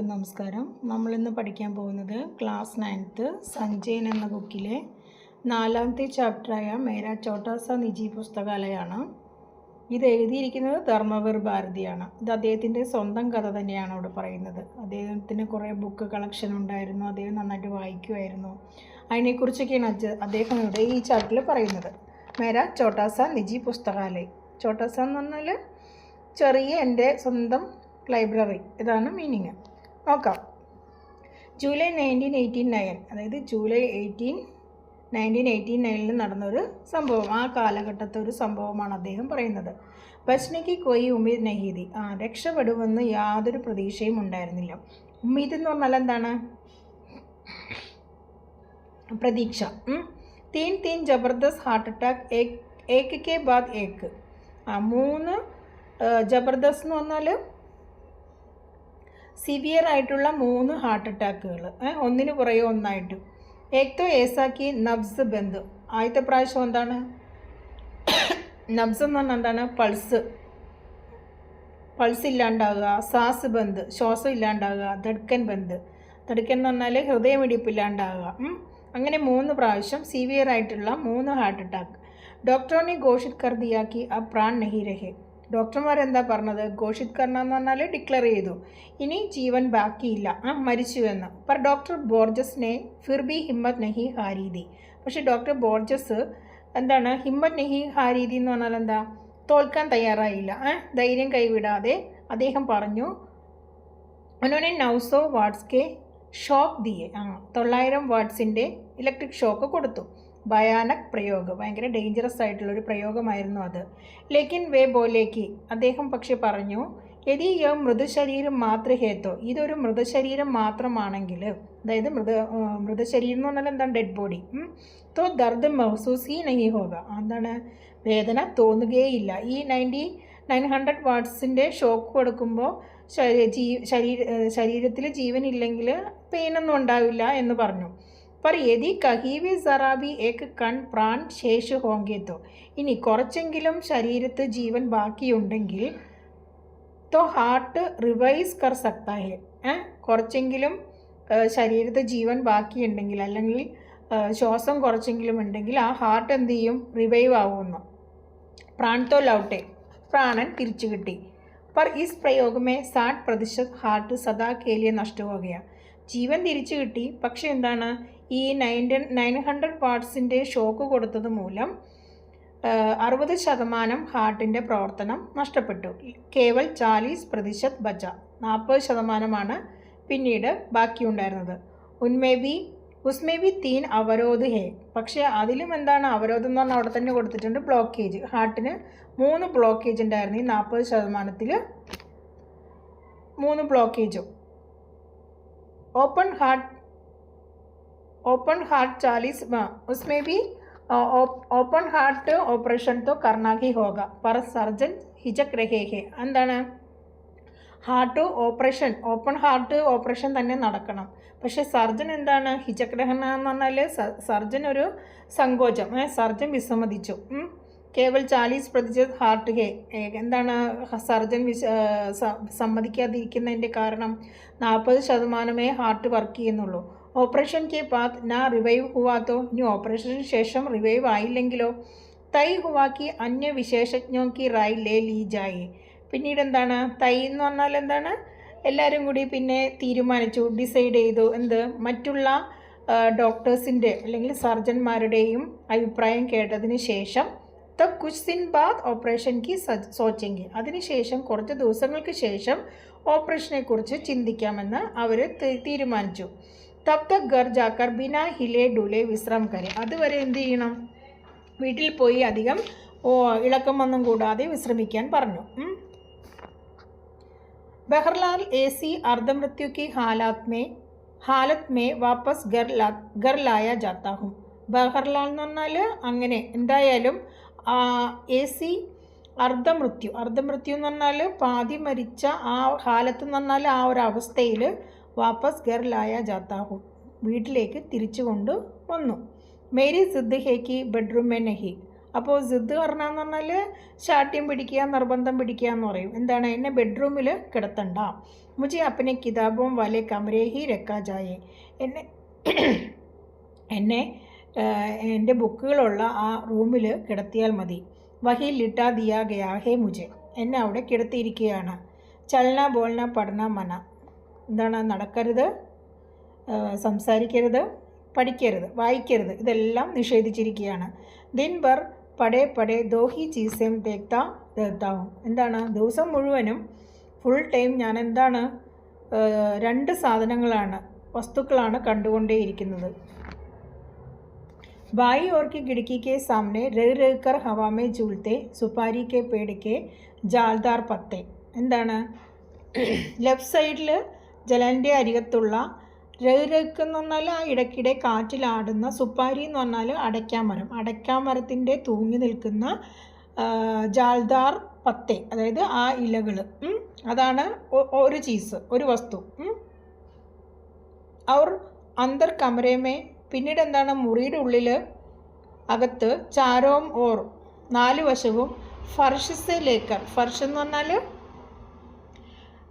എല്ലാവർക്കും നമസ്കാരം. നമ്മളിന്ന് പഠിക്കാൻ പോകുന്നത് ക്ലാസ് 9th സഞ്ജയൻ എന്ന ബുക്കിലെ 4ാമത്തെ ചാപ്റ്ററായ മേരാ ചോട്ടാ സാ നിജി പുസ്തകാലയാണ്. ഇത് എഴുതിയിരിക്കുന്നത് ധർമ്മവീർ ഭാരതിയാണ്. ഇത് അദ്ദേഹത്തിൻ്റെ സ്വന്തം കഥ തന്നെയാണ് ഇവിടെ പറയുന്നത്. അദ്ദേഹത്തിന് കുറേ ബുക്ക് കളക്ഷൻ ഉണ്ടായിരുന്നു, അദ്ദേഹം നന്നായിട്ട് വായിക്കുമായിരുന്നു. അതിനെക്കുറിച്ചൊക്കെയാണ് അദ്ദേഹം ഇവിടെ ഈ ചാപ്റ്ററിൽ പറയുന്നത്. മേരാ ചോട്ടാ സാ നിജി പുസ്തകാലയ. ചോട്ടാ സാ എന്ന് പറഞ്ഞാൽ ചെറിയ എൻ്റെ സ്വന്തം ലൈബ്രറി, ഇതാണ് മീനിങ്. നോക്കാം. ജൂലൈ 1989, അതായത് ജൂലൈ 1989 നടന്നൊരു സംഭവം, ആ കാലഘട്ടത്തെ ഒരു സംഭവമാണ് അദ്ദേഹം പറയുന്നത്. ബച്നയ്ക്ക് കോയി ഉമ്മീദ് നഹീദി, രക്ഷപ്പെടുമെന്ന് യാതൊരു പ്രതീക്ഷയും ഉണ്ടായിരുന്നില്ല. ഉമ്മീദ് എന്ന് പറഞ്ഞാൽ എന്താണ്? പ്രതീക്ഷ. തീൻ ജബർദസ്ത് ഹാർട്ട് അറ്റാക്ക് ഏക്ക് കെ ബാദ് ഏക്ക്. 3 ജബർദസ്ത് എന്ന് പറഞ്ഞാൽ സിവിയർ ആയിട്ടുള്ള 3 ഹാർട്ട് അറ്റാക്കുകൾ, ഒന്നിന് പുറകെ ഒന്നായിട്ട്. ഏക്തോ ഏസാക്കി നബ്സ് ബന്ദ്. ആദ്യത്തെ പ്രാവശ്യം എന്താണ്? നബ്സ് എന്ന് പറഞ്ഞാൽ എന്താണ്? പൾസ് ഇല്ലാണ്ടാവുക. സാസ് ബന്ദ്, ശ്വാസം ഇല്ലാണ്ടാവുക. ധഡ്കൻ ബന്ദ്, ധഡ്കൻ എന്ന് പറഞ്ഞാൽ ഹൃദയമിടിപ്പ് ഇല്ലാണ്ടാവുക. അങ്ങനെ 3 പ്രാവശ്യം സിവിയർ ആയിട്ടുള്ള 3 ഹാർട്ട് അറ്റാക്ക്. ഡോക്ടറിനെ ഘോഷിത് കർ ദിയാക്കി ആ പ്രാൺ നഹി രഹേ. ഡോക്ടർമാരെന്താ പറഞ്ഞത്? ഘോഷിത് കർണ എന്ന് പറഞ്ഞാൽ ഡിക്ലെയർ ചെയ്തു, ഇനി ജീവൻ ബാക്കിയില്ല, മരിച്ചുവെന്ന്. പർ ഡോക്ടർ ബോർജസിനെ ഫിർ ബി ഹിമ്മത്ത് നഹി ഹാരീതി. പക്ഷേ ഡോക്ടർ ബോർജസ് എന്താണ്? ഹിമ്മത്ത് നഹി ഹാരീതി എന്ന് പറഞ്ഞാൽ എന്താ? തോൽക്കാൻ തയ്യാറായില്ല, ധൈര്യം കൈവിടാതെ അദ്ദേഹം പറഞ്ഞു, ഉन्होंने 900 വാട്ട്സ് കെ ഷോക്ക് ദിയെ. 900 വാട്ട്സിൻ്റെ ഇലക്ട്രിക് ഷോക്ക് കൊടുത്തു. ഭയാനക് പ്രയോഗം, ഭയങ്കര ഡേഞ്ചറസ് ആയിട്ടുള്ളൊരു പ്രയോഗമായിരുന്നു അത്. ലേക്കിൻ വേ ബോലേക്ക്, അദ്ദേഹം പക്ഷെ പറഞ്ഞു, യദി യ മൃതശരീരം മാത്ര ഹേത്തോ, ഇതൊരു മൃതശരീരം മാത്രമാണെങ്കിൽ, അതായത് മൃതശരീരം എന്ന് പറഞ്ഞാൽ എന്താണ്? Dead body. തോ ദർദ് മഹസൂസ് ഹി നഹി ഹോഗ, എന്താണ്? വേദന തോന്നുകയില്ല. ഈ 900 വാട്ട്സിൻ്റെ ഷോക്ക് കൊടുക്കുമ്പോൾ ശരീരത്തിൽ ജീവനില്ലെങ്കിൽ പെയിനൊന്നും ഉണ്ടാവില്ല എന്ന് പറഞ്ഞു. पर यदि कहीं भी जरा भी एक कण प्राण शेष होंगे तो, ഇനി കുറച്ചെങ്കിലും ശരീരത്ത് ജീവൻ ബാക്കിയുണ്ടെങ്കിൽ तो हार्ट റിവൈസ് कर सकता है. കുറച്ചെങ്കിലും ശരീരത്ത് ജീവൻ ബാക്കിയുണ്ടെങ്കിൽ, അല്ലെങ്കിൽ ശ്വാസം കുറച്ചെങ്കിലും ഉണ്ടെങ്കിൽ ആ ഹാർട്ട് എന്ത് ചെയ്യും? റിവൈവ് ആവുമെന്ന്. പ്രാൺ തോ ലൗട്ടെ, പ്രാണൻ തിരിച്ചു കിട്ടി. पर इस प्रयोग में 60% ഹാർട്ട് സദാ के लिए नष्ट हो गया. ജീവൻ തിരിച്ചു കിട്ടി, പക്ഷെ എന്താണ്? ഈ 900 വാട്ട്സിൻ്റെ ഷോക്ക് കൊടുത്തത് മൂലം 60% ഹാർട്ടിൻ്റെ പ്രവർത്തനം നഷ്ടപ്പെട്ടു. കേവൽ 40% ബച്ച, 40% പിന്നീട് ബാക്കിയുണ്ടായിരുന്നത്. ഉസ്മേ ബി 3 അവരോധ് ഹേ. പക്ഷേ അതിലും എന്താണ് അവരോധം എന്ന് പറഞ്ഞാൽ അവിടെ തന്നെ കൊടുത്തിട്ടുണ്ട്, ബ്ലോക്കേജ്. ഹാർട്ടിന് 3 ബ്ലോക്കേജ് ഉണ്ടായിരുന്നു. ഈ 40%-ൽ 3 ബ്ലോക്കേജും. ओपन हार्ट 40, उसमें भी ओपन हार्ट ऑपरेशन तो करना ही होगा, पर सर्जन हिचक रहे हैं. എന്താണ്? ഓപ്പൺ ഹാർട്ട് ഓപ്പറേഷൻ തന്നെ നടക്കണം. പക്ഷേ സർജൻ എന്താണ്? ഹിചക് രഹന എന്ന് പറഞ്ഞാൽ സർജൻ ഒരു സങ്കോചം, സർജൻ വിസമ്മതിച്ചു. കേവൽ 40% ഹാർട്ട് ഹേ. എന്താണ് സർജൻ സമ്മതിക്കാതിരിക്കുന്നതിൻ്റെ കാരണം? 40% ഹാർട്ട് വർക്ക് ചെയ്യുന്നുള്ളൂ. ഓപ്പറേഷൻ കെ ബാദ് റിവൈവ് ഹുവാത്തോ, ഇനി ഓപ്പറേഷന് ശേഷം റിവൈവ് ആയില്ലെങ്കിലോ? തൈ ഹുവാക്കി അന്യ വിശേഷജ്ഞോ കി റായ് ലേ ലീ ജായേ. പിന്നീട് എന്താണ്? തൈ എന്ന് പറഞ്ഞാൽ എന്താണ്? എല്ലാവരും കൂടി പിന്നെ തീരുമാനിച്ചു, ഡിസൈഡ് ചെയ്തു, എന്ത്? മറ്റുള്ള ഡോക്ടേഴ്സിൻ്റെ അല്ലെങ്കിൽ സർജന്മാരുടെയും അഭിപ്രായം കേട്ടതിന് ശേഷം തബ് കുച്ച് ദിൻ ബാദ് ഓപ്പറേഷൻ കി സോച്ചെങ്കി, അതിനുശേഷം കുറച്ച് ദിവസങ്ങൾക്ക് ശേഷം ഓപ്പറേഷനെക്കുറിച്ച് ചിന്തിക്കാമെന്ന് അവർ തീരുമാനിച്ചു. തബ് തക് ഘർ ജാക്കർ ബിനാ ഹിലെ ഡുലെ വിശ്രാം കരെ, അതുവരെ എന്ത് ചെയ്യണം? വീട്ടിൽ പോയി അധികം ഇളക്കമൊന്നും കൂടാതെ വിശ്രമിക്കാൻ പറഞ്ഞു. ബഹർലാൽ എസി അർദ്ധമൃത്യു കി ഹാലത് മേ വാപ്പസ് ഘർ ലായ ജാത്താ ഹും. ബഹർലാൽ എന്ന് പറഞ്ഞാൽ അങ്ങനെ എന്തായാലും AC അർദ്ധമൃത്യു എന്ന് പറഞ്ഞാൽ പാതി മരിച്ച ആ ഹാലത്ത് എന്ന് പറഞ്ഞാൽ ആ ഒരു അവസ്ഥയിൽ വാപ്പസ് ഘർ ലായ ജാത്താഹു, വീട്ടിലേക്ക് തിരിച്ചു കൊണ്ട് വന്നു. മേരി സിദ്ദ് ഹേക്ക് ബെഡ്റൂം മേ നഹി, അപ്പോൾ ജിദ് പറഞ്ഞാന്ന് പറഞ്ഞാൽ ശാഠ്യം പിടിക്കുക, നിർബന്ധം പിടിക്കുക എന്ന് പറയും. എന്താണ്? എന്നെ ബെഡ്റൂമിൽ കിടത്തണ്ട. മുझे अपने किताबों वाले कमरे ही रखा जाए. എന്നെ എന്നെ എൻ്റെ ബുക്കുകളുള്ള ആ റൂമിൽ കിടത്തിയാൽ മതി. വഹി ലിട്ടാ ദിയാ ഗയാ ഹേ മുझे. എന്നെ അവിടെ കിടത്തിയിരിക്കുകയാണ്. ചലന ബോൾന പഠന മന. എന്താണ്? നടക്കരുത്, സംസാരിക്കരുത്, പഠിക്കരുത്, വായിക്കരുത്, ഇതെല്ലാം നിഷേധിച്ചിരിക്കുകയാണ്. ദിൻ ഭർ പടേ പടേ ദോഹി ചീസേം ദേഖ്താ ദേഖ്താവും. എന്താണ്? ദിവസം മുഴുവനും ഫുൾ ടൈം ഞാൻ എന്താണ്? രണ്ട് സാധനങ്ങളാണ്, വസ്തുക്കളാണ് കണ്ടുകൊണ്ടേയിരിക്കുന്നത്. बाई ओर की खिड़की के सामने रह रह कर हवा में झूलते सुपारी के पेड़ के जालदार पत्ते. എന്താണ്? ലെഫ്റ്റ് സൈഡിൽ ജലൻ്റെ അരികത്തുള്ള രഹ്രക്ക് എന്ന് പറഞ്ഞാൽ ആ ഇടയ്ക്കിടെ കാറ്റിലാടുന്ന, സുപ്പാരി എന്ന് പറഞ്ഞാൽ അടയ്ക്കാമരം, അടയ്ക്കാമരത്തിൻ്റെ തൂങ്ങി നിൽക്കുന്ന ജാൽദാർ പത്തെ, അതായത് ആ ഇലകൾ, അതാണ് ഒരു ചീസ്, ഒരു വസ്തു. അവർ അന്തർ കമരമേ, പിന്നീട് എന്താണ്? മുറിയുടെ ഉള്ളിൽ അകത്ത് ചാരോം ഓർ, നാല് വശവും ഫർഷ് സെ ലേക്കർ, ഫർഷ് എന്ന് പറഞ്ഞാൽ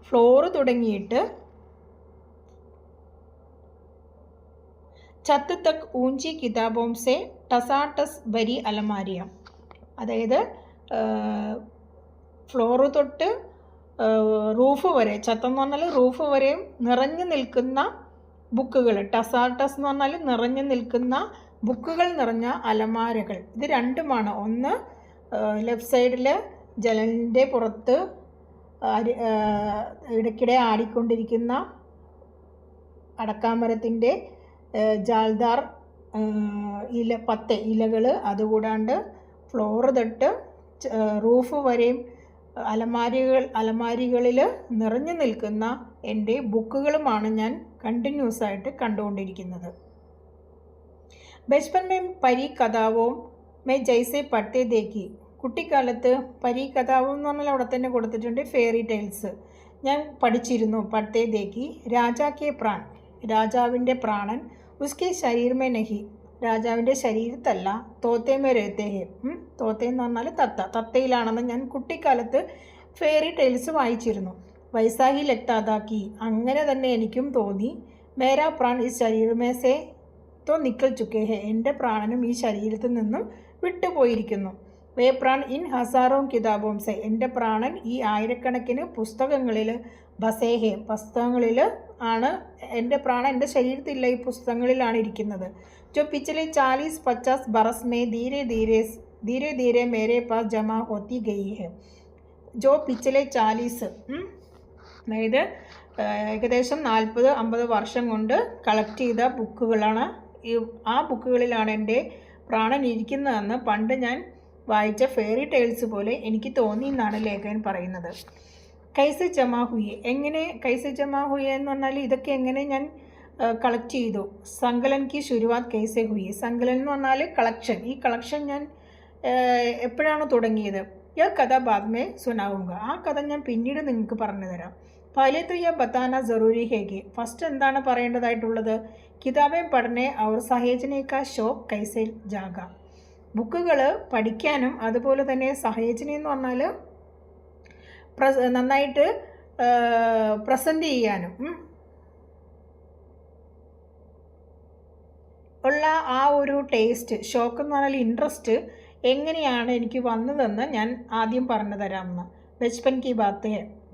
ഫ്ലോറ് തുടങ്ങിയിട്ട് ചത്ത് തക് ഊഞ്ചി കിതാബോം സെ ടസാട്ടസ് ബരി അലമാരിയ, അതായത് ഫ്ലോറ് തൊട്ട് റൂഫ് വരെ, ചത്തെന്ന് പറഞ്ഞാൽ റൂഫ് വരെയും നിറഞ്ഞു നിൽക്കുന്ന ബുക്കുകൾ, ടസാട്ടസ് എന്ന് പറഞ്ഞാൽ നിറഞ്ഞു നിൽക്കുന്ന ബുക്കുകൾ നിറഞ്ഞ അലമാരകൾ. ഇത് രണ്ടുമാണ്. ഒന്ന് ലെഫ്റ്റ് സൈഡിൽ ജലലിൻ്റെ പുറത്ത് ഇടയ്ക്കിടെ ആടിക്കൊണ്ടിരിക്കുന്ന അടക്കാമരത്തിൻ്റെ ജാൽദാർ പത്തെ ഇലകൾ, അതുകൂടാണ്ട് ഫ്ലോറ് തൊട്ട് റൂഫ് വരെയും അലമാരികളിൽ നിറഞ്ഞു നിൽക്കുന്ന എൻ്റെ ബുക്കുകളുമാണ് ഞാൻ കണ്ടിന്യൂസ് ആയിട്ട് കണ്ടുകൊണ്ടിരിക്കുന്നത്. ബച്പൻ മേ പരി കഥാവും മേ ജൈസെ പഠ്തേ ദേഖി. കുട്ടിക്കാലത്ത് പരി കഥാവും എന്ന് പറഞ്ഞാൽ അവിടെ തന്നെ കൊടുത്തിട്ടുണ്ട്, ഫെയറി ടൈൽസ് ഞാൻ പഠിച്ചിരുന്നു. പഠ്തേ ദേഖി. രാജാ കെ പ്രാൺ, രാജാവിൻ്റെ പ്രാണൻ. ഉസ്കെ ശരീർ മേ നഹി, രാജാവിൻ്റെ ശരീരത്തല്ല. തോത്തേമേ രഹത്തെ ഹേ, തോത്തേന്ന് പറഞ്ഞാൽ തത്ത, തത്തയിലാണെന്ന് ഞാൻ കുട്ടിക്കാലത്ത് ഫെയറി ടൈൽസ് വായിച്ചിരുന്നു. വൈസാഹി ലക്താതാക്കി, അങ്ങനെ തന്നെ എനിക്കും തോന്നി. മേരാ പ്രാൺ ഈ ശരീരമേ സേ തോ നിക്കൽ ചുക്കേ ഹേ, എൻ്റെ പ്രാണനും ഈ ശരീരത്തിൽ നിന്നും വിട്ടുപോയിരിക്കുന്നു. വേ പ്രാൺ ഇൻ ഹസാറോം കിതാബോം സേ, എൻ്റെ പ്രാണൻ ഈ ആയിരക്കണക്കിന് പുസ്തകങ്ങളിൽ, ബസേഹേ പുസ്തകങ്ങളിൽ ആണ്. എൻ്റെ പ്രാണൻ എൻ്റെ ശരീരത്തില്ല, ഈ പുസ്തകങ്ങളിലാണ് ഇരിക്കുന്നത്. जो पिछले 40-50 बरस में धीरे धीरे मेरे पास जमा होती गई है. जो पिछले 40, അതായത് ഏകദേശം 40-50 വർഷം കൊണ്ട് കളക്ട് ചെയ്ത ബുക്കുകളാണ്. ആ ബുക്കുകളിലാണ് എൻ്റെ പ്രാണൻ ഇരിക്കുന്നതെന്ന് പണ്ട് ഞാൻ വായിച്ച ഫെയറി ടൈൽസ് പോലെ എനിക്ക് തോന്നി എന്നാണ് ലേഖകൻ പറയുന്നത്. കൈസെ ജമാ ഹുയെ, എങ്ങനെ കൈസെ ജമാ ഹുയെ എന്ന് പറഞ്ഞാൽ ഇതൊക്കെ എങ്ങനെ ഞാൻ കളക്ട് ചെയ്തു. സങ്കലൻ കി ശുരുവാത് കൈസെ ഹുയി, സങ്കലൻ എന്ന് പറഞ്ഞാൽ കളക്ഷൻ. ഈ കളക്ഷൻ ഞാൻ എപ്പോഴാണ് തുടങ്ങിയത്? ഈ കഥ ബാദ്മേ സുനാവുക, ആ കഥ ഞാൻ പിന്നീട് നിങ്ങൾക്ക് പറഞ്ഞു തരാം. പഹലെ തോ യഹ് ബതാന ജറൂരി ഹേഗി, ഫസ്റ്റ് എന്താണ് പറയേണ്ടതായിട്ടുള്ളത്? കിതാബേം പഠനെ ഔർ സഹേജനെ കാ ഷോക്ക് കൈസെ ജാഗ, ബുക്കുകൾ പഠിക്കാനും അതുപോലെ തന്നെ സഹേജന എന്ന് പറഞ്ഞാൽ നന്നായിട്ട് പ്രസൻറ്റ് ചെയ്യാനും ഉള്ള ആ ഒരു ടേസ്റ്റ്, ഷോക്ക് എന്ന് പറഞ്ഞാൽ ഇൻട്രസ്റ്റ് എങ്ങനെയാണ് എനിക്ക് വന്നതെന്ന് ഞാൻ ആദ്യം പറഞ്ഞു തരാമെന്ന്. ബച്പൻ കി ബാത്ത്,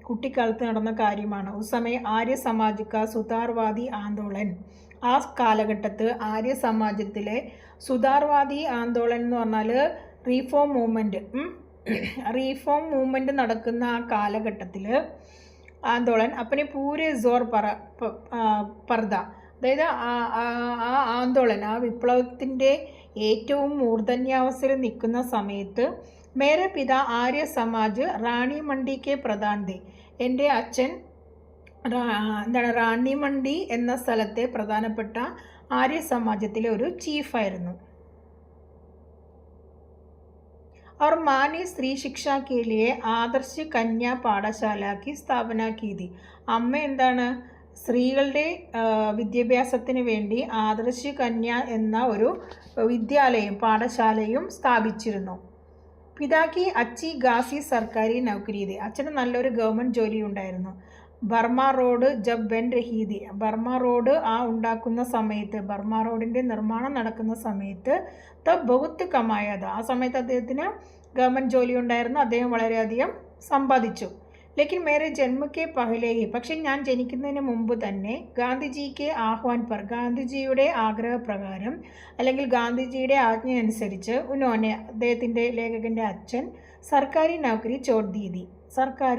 കുട്ടിക്കാലത്ത് നടന്ന കാര്യമാണ്. ഉസ് സമയം ആര്യ സമാജ് കാ സുതാർവാദി ആന്തോളൻ, ആ കാലഘട്ടത്ത് ആര്യ സമാജത്തിലെ സുതാർവാദി ആന്തോളൻ എന്ന് പറഞ്ഞാൽ റീഫോം മൂവ്മെൻറ്റ് നടക്കുന്ന ആ കാലഘട്ടത്തിൽ ആന്തോളൻ അപ്പനെ പൂരെ ജോർ പർദ, അതായത് ആ ആന്തോളൻ, ആ വിപ്ലവത്തിൻ്റെ ഏറ്റവും മൂർധന്യാവസ്ഥയിൽ നിൽക്കുന്ന സമയത്ത് മേരെ പിത ആര്യ സമാജ് റാണി മണ്ഡിക്ക് പ്രധാനതേ, എൻ്റെ അച്ഛൻ റാണി മണ്ഡി എന്ന സ്ഥലത്തെ പ്രധാനപ്പെട്ട ആര്യ സമാജത്തിലെ ഒരു ചീഫായിരുന്നു. और माँ ने स्त्री शिक्षा के लिए आदर्श कन्या പാഠശാല की സ്ഥാപന की थी. അമ്മ എന്താണ് സ്ത്രീകളുടെ വിദ്യാഭ്യാസത്തിന് വേണ്ടി ആദർശ് കന്യ എന്ന ഒരു വിദ്യാലയം, പാഠശാലയും സ്ഥാപിച്ചിരുന്നു. പിതാക്കി അച്ചി ഗാസി സർക്കാരി നൗക്കരി ദേ. അച്ഛന് നല്ലൊരു ഗവൺമെൻറ് ജോലി ഉണ്ടായിരുന്നു. ബർമ റോഡ് ജബ് ബൻ രഹീദി. ബർമ റോഡ് ഉണ്ടാക്കുന്ന സമയത്ത്, ബർമ റോഡിൻ്റെ നിർമ്മാണം നടക്കുന്ന സമയത്ത് തബ് ബഹുത്ത് കമായത. ആ സമയത്ത് അദ്ദേഹത്തിന് ഗവൺമെൻറ് ജോലി ഉണ്ടായിരുന്നു. അദ്ദേഹം വളരെയധികം സമ്പാദിച്ചു. ലേക്കിൻ മേരെ ജന്മക്കെ പഹലേഹി. പക്ഷെ ഞാൻ ജനിക്കുന്നതിന് മുമ്പ് തന്നെ ഗാന്ധിജിക്ക് ആഹ്വാൻ പർ, ഗാന്ധിജിയുടെ ആഗ്രഹപ്രകാരം അല്ലെങ്കിൽ ഗാന്ധിജിയുടെ ആജ്ഞ അനുസരിച്ച് ഉന്നോനെ, അദ്ദേഹത്തിൻ്റെ ലേഖകൻ്റെ അച്ഛൻ സർക്കാരി നൗക്കരി ചോട് ദീതി, സർക്കാർ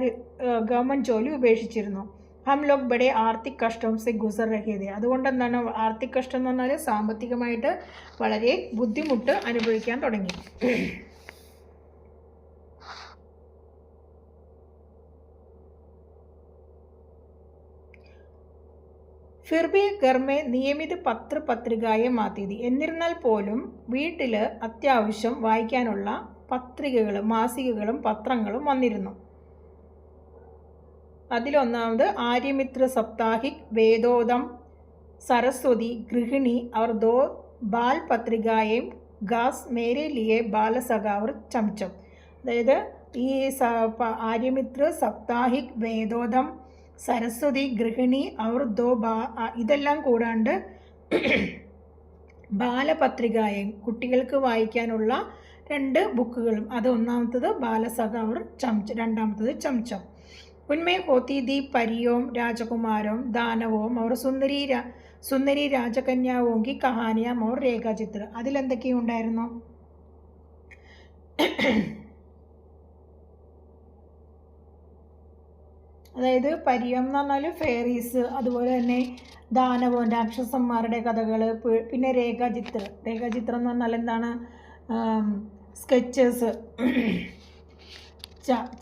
ഗവൺമെൻറ് ജോലി ഉപേക്ഷിച്ചിരുന്നു. ഹം ലോഗ് ബഡേ ആർത്തിക് കഷ്ടം സെ ഗുസർ രഹേദേ. അതുകൊണ്ട് എന്താണ് ആർത്തിക് കഷ്ടം എന്ന് പറഞ്ഞാൽ സാമ്പത്തികമായിട്ട് വളരെ ബുദ്ധിമുട്ട് അനുഭവിക്കാൻ തുടങ്ങി. ഫിർബി ഗർമെ നിയമിത പത്രികയെ മാറ്റിയത്. എന്നിരുന്നാൽ പോലും വീട്ടിൽ അത്യാവശ്യം വായിക്കാനുള്ള പത്രികകളും മാസികകളും പത്രങ്ങളും വന്നിരുന്നു. അതിലൊന്നാമത് ആര്യമിത്ര സപ്താഹിക്, വേദോദം, സരസ്വതി, ഗൃഹിണി और दो ബാൽ പത്രികയും ഗാസ് മേരെ ലിയെ ബാലസഖാവർ ചംചം. അതായത് ഈ ആര്യമിത്ര സപ്താഹിക്, വേദോദം, സരസ്വതി, ഗൃഹിണി അവർ ദോ ഇതെല്ലാം കൂടാണ്ട് ബാലപത്രികയും കുട്ടികൾക്ക് വായിക്കാനുള്ള 2 ബുക്കുകളും. അത് ഒന്നാമത്തത് ബാലസഖാവർ ചംചം, രണ്ടാമത്തത് ചംചം. ഉന്മേം ഹോത്തി ദി പരിയോം രാജകുമാരോം ദാനവോം അവർ സുന്ദരി രാജകന്യാവോം കി കഹാനിയാം അവർ രേഖാചിത്ര. അതിലെന്തൊക്കെയും ഉണ്ടായിരുന്നു? അതായത് പരിയം എന്ന് പറഞ്ഞാൽ ഫെയറീസ്, അതുപോലെ തന്നെ ദാനവം രാക്ഷസന്മാരുടെ കഥകൾ, പിന്നെ രേഖാചിത്രം. രേഖാചിത്രം എന്ന് പറഞ്ഞാൽ എന്താണ്? സ്കെച്ചസ്,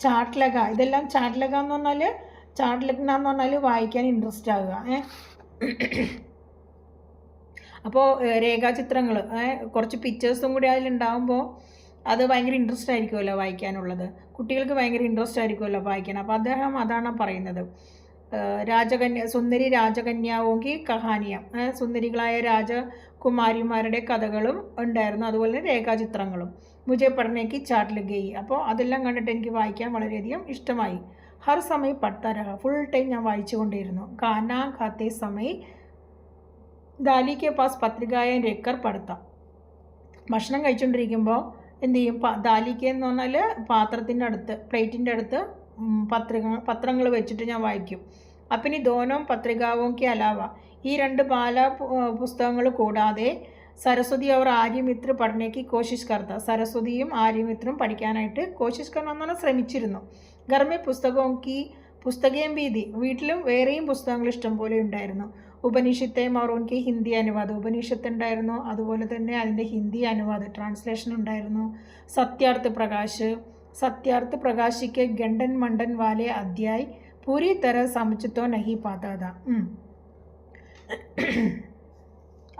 ചാട്ട്ലക. ഇതെല്ലാം ചാട്ട്ലക എന്ന് പറഞ്ഞാൽ, ചാട്ട്ലഗ്ന എന്ന് പറഞ്ഞാൽ വായിക്കാൻ ഇൻട്രസ്റ്റ് ആകുക. അപ്പോൾ രേഖാചിത്രങ്ങൾ, കുറച്ച് പിക്ചേഴ്സും കൂടി അതിലുണ്ടാകുമ്പോൾ അത് ഭയങ്കര ഇൻട്രസ്റ്റ് ആയിരിക്കുമല്ലോ വായിക്കാനുള്ളത്. കുട്ടികൾക്ക് ഭയങ്കര ഇൻട്രസ്റ്റ് ആയിരിക്കുമല്ലോ വായിക്കാൻ. അപ്പോൾ അദ്ദേഹം അതാണ് പറയുന്നത്. സുന്ദരി രാജകന്യാവോങ്കി കഹാനിയ, സുന്ദരികളായ രാജകുമാരിമാരുടെ കഥകളും ഉണ്ടായിരുന്നു, അതുപോലെ രേഖാചിത്രങ്ങളും. മുജെ പഠനയ്ക്ക് ചാട്ട്ലഗയി. അപ്പോൾ അതെല്ലാം കണ്ടിട്ട് എനിക്ക് വായിക്കാൻ വളരെയധികം ഇഷ്ടമായി. ഹർ സമയം പഠിത്താരഹ, ഫുൾ ടൈം ഞാൻ വായിച്ചു കൊണ്ടിരുന്നു. ഖാനാ ഖാത്തെ സമയം ദാലിക്ക് പാസ് പത്രികായം രക്കർ പഠിത്താം. ഭക്ഷണം കഴിച്ചുകൊണ്ടിരിക്കുമ്പോൾ എന്ത് ചെയ്യും? ദാലിക്ക് എന്ന് പറഞ്ഞാൽ പാത്രത്തിൻ്റെ അടുത്ത്, പ്ലേറ്റിൻ്റെ അടുത്ത് പത്രങ്ങൾ വെച്ചിട്ട് ഞാൻ വായിക്കും. അപ്പിനി ദോനോം പത്രികാവും കെ അലാവ, ഈ 2 ബാല പുസ്തകങ്ങൾ കൂടാതെ സരസ്വതി അവർ ആര്യമിത്ര പഠനയ്ക്ക് കോശിഷ് കർത്ത, സരസ്വതിയും ആര്യമിത്രും പഠിക്കാനായിട്ട് കോശിഷ് കർണമെന്നാണ് ശ്രമിച്ചിരുന്നു. ഗർമെ പുസ്തകയും ഭീതി, വീട്ടിലും വേറെയും പുസ്തകങ്ങൾ ഇഷ്ടം പോലെ ഉണ്ടായിരുന്നു. ഉപനിഷത്തെ മറോൻക്ക് ഹിന്ദി അനുവാദം, ഉപനിഷത്ത് ഉണ്ടായിരുന്നു, അതുപോലെ തന്നെ അതിൻ്റെ ഹിന്ദി അനുവാദം, ട്രാൻസ്ലേഷൻ ഉണ്ടായിരുന്നു. സത്യാർത്ഥ പ്രകാശിക്ക് ഗണ്ടൻ മണ്ടൻ വാലെ അധ്യായ് പൂരി തര സമച്ചിത്തോ നഹി പാതാത.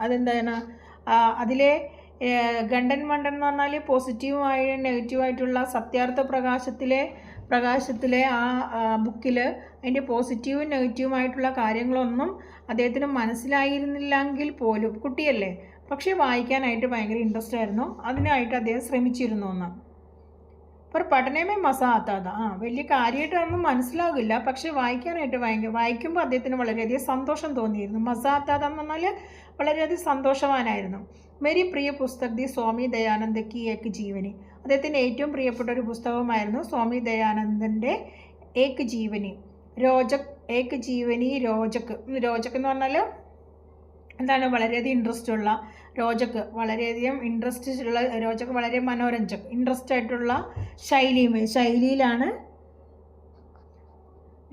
അതെന്താണ്? അതിലെ ഗണ്ടൻ മണ്ടൻ എന്ന് പറഞ്ഞാൽ പോസിറ്റീവുമായ നെഗറ്റീവായിട്ടുള്ള സത്യാർത്ഥ പ്രകാശത്തിലെ ആ ബുക്കിൽ അതിൻ്റെ പോസിറ്റീവും നെഗറ്റീവുമായിട്ടുള്ള കാര്യങ്ങളൊന്നും അദ്ദേഹത്തിന് മനസ്സിലായിരുന്നില്ലെങ്കിൽ പോലും, കുട്ടിയല്ലേ, പക്ഷേ വായിക്കാനായിട്ട് ഭയങ്കര ഇൻട്രസ്റ്റ് ആയിരുന്നു. അതിനായിട്ട് അദ്ദേഹം ശ്രമിച്ചിരുന്നു എന്ന്. पर पढ़ने में मज़ा आता था. വലിയ കാര്യമായിട്ടൊന്നും മനസ്സിലാകില്ല, പക്ഷേ വായിക്കാനായിട്ട് വായിക്കുമ്പോൾ അദ്ദേഹത്തിന് വളരെയധികം സന്തോഷം തോന്നിയിരുന്നു. മസ ആത്താത എന്ന് പറഞ്ഞാൽ വളരെയധികം സന്തോഷവാനായിരുന്നു. Mary Priya Pustak the Swami Dayananda കി ഏക് ജീവനി, അദ്ദേഹത്തിൻ്റെ ഏറ്റവും പ്രിയപ്പെട്ട ഒരു പുസ്തകമായിരുന്നു സ്വാമി ദയാനന്ദൻ്റെ ഏക് ജീവനി. ഏക് ജീവനി രോജക് എന്ന് പറഞ്ഞാൽ എന്താണ്? വളരെയധികം ഇൻട്രസ്റ്റ് ഉള്ള രോജക്, വളരെയധികം ഇൻട്രസ്റ്റ് ഉള്ള രോജക്, വളരെ മനോരഞ്ജക്, ഇൻട്രസ്റ്റ് ആയിട്ടുള്ള ശൈലിയിലാണ്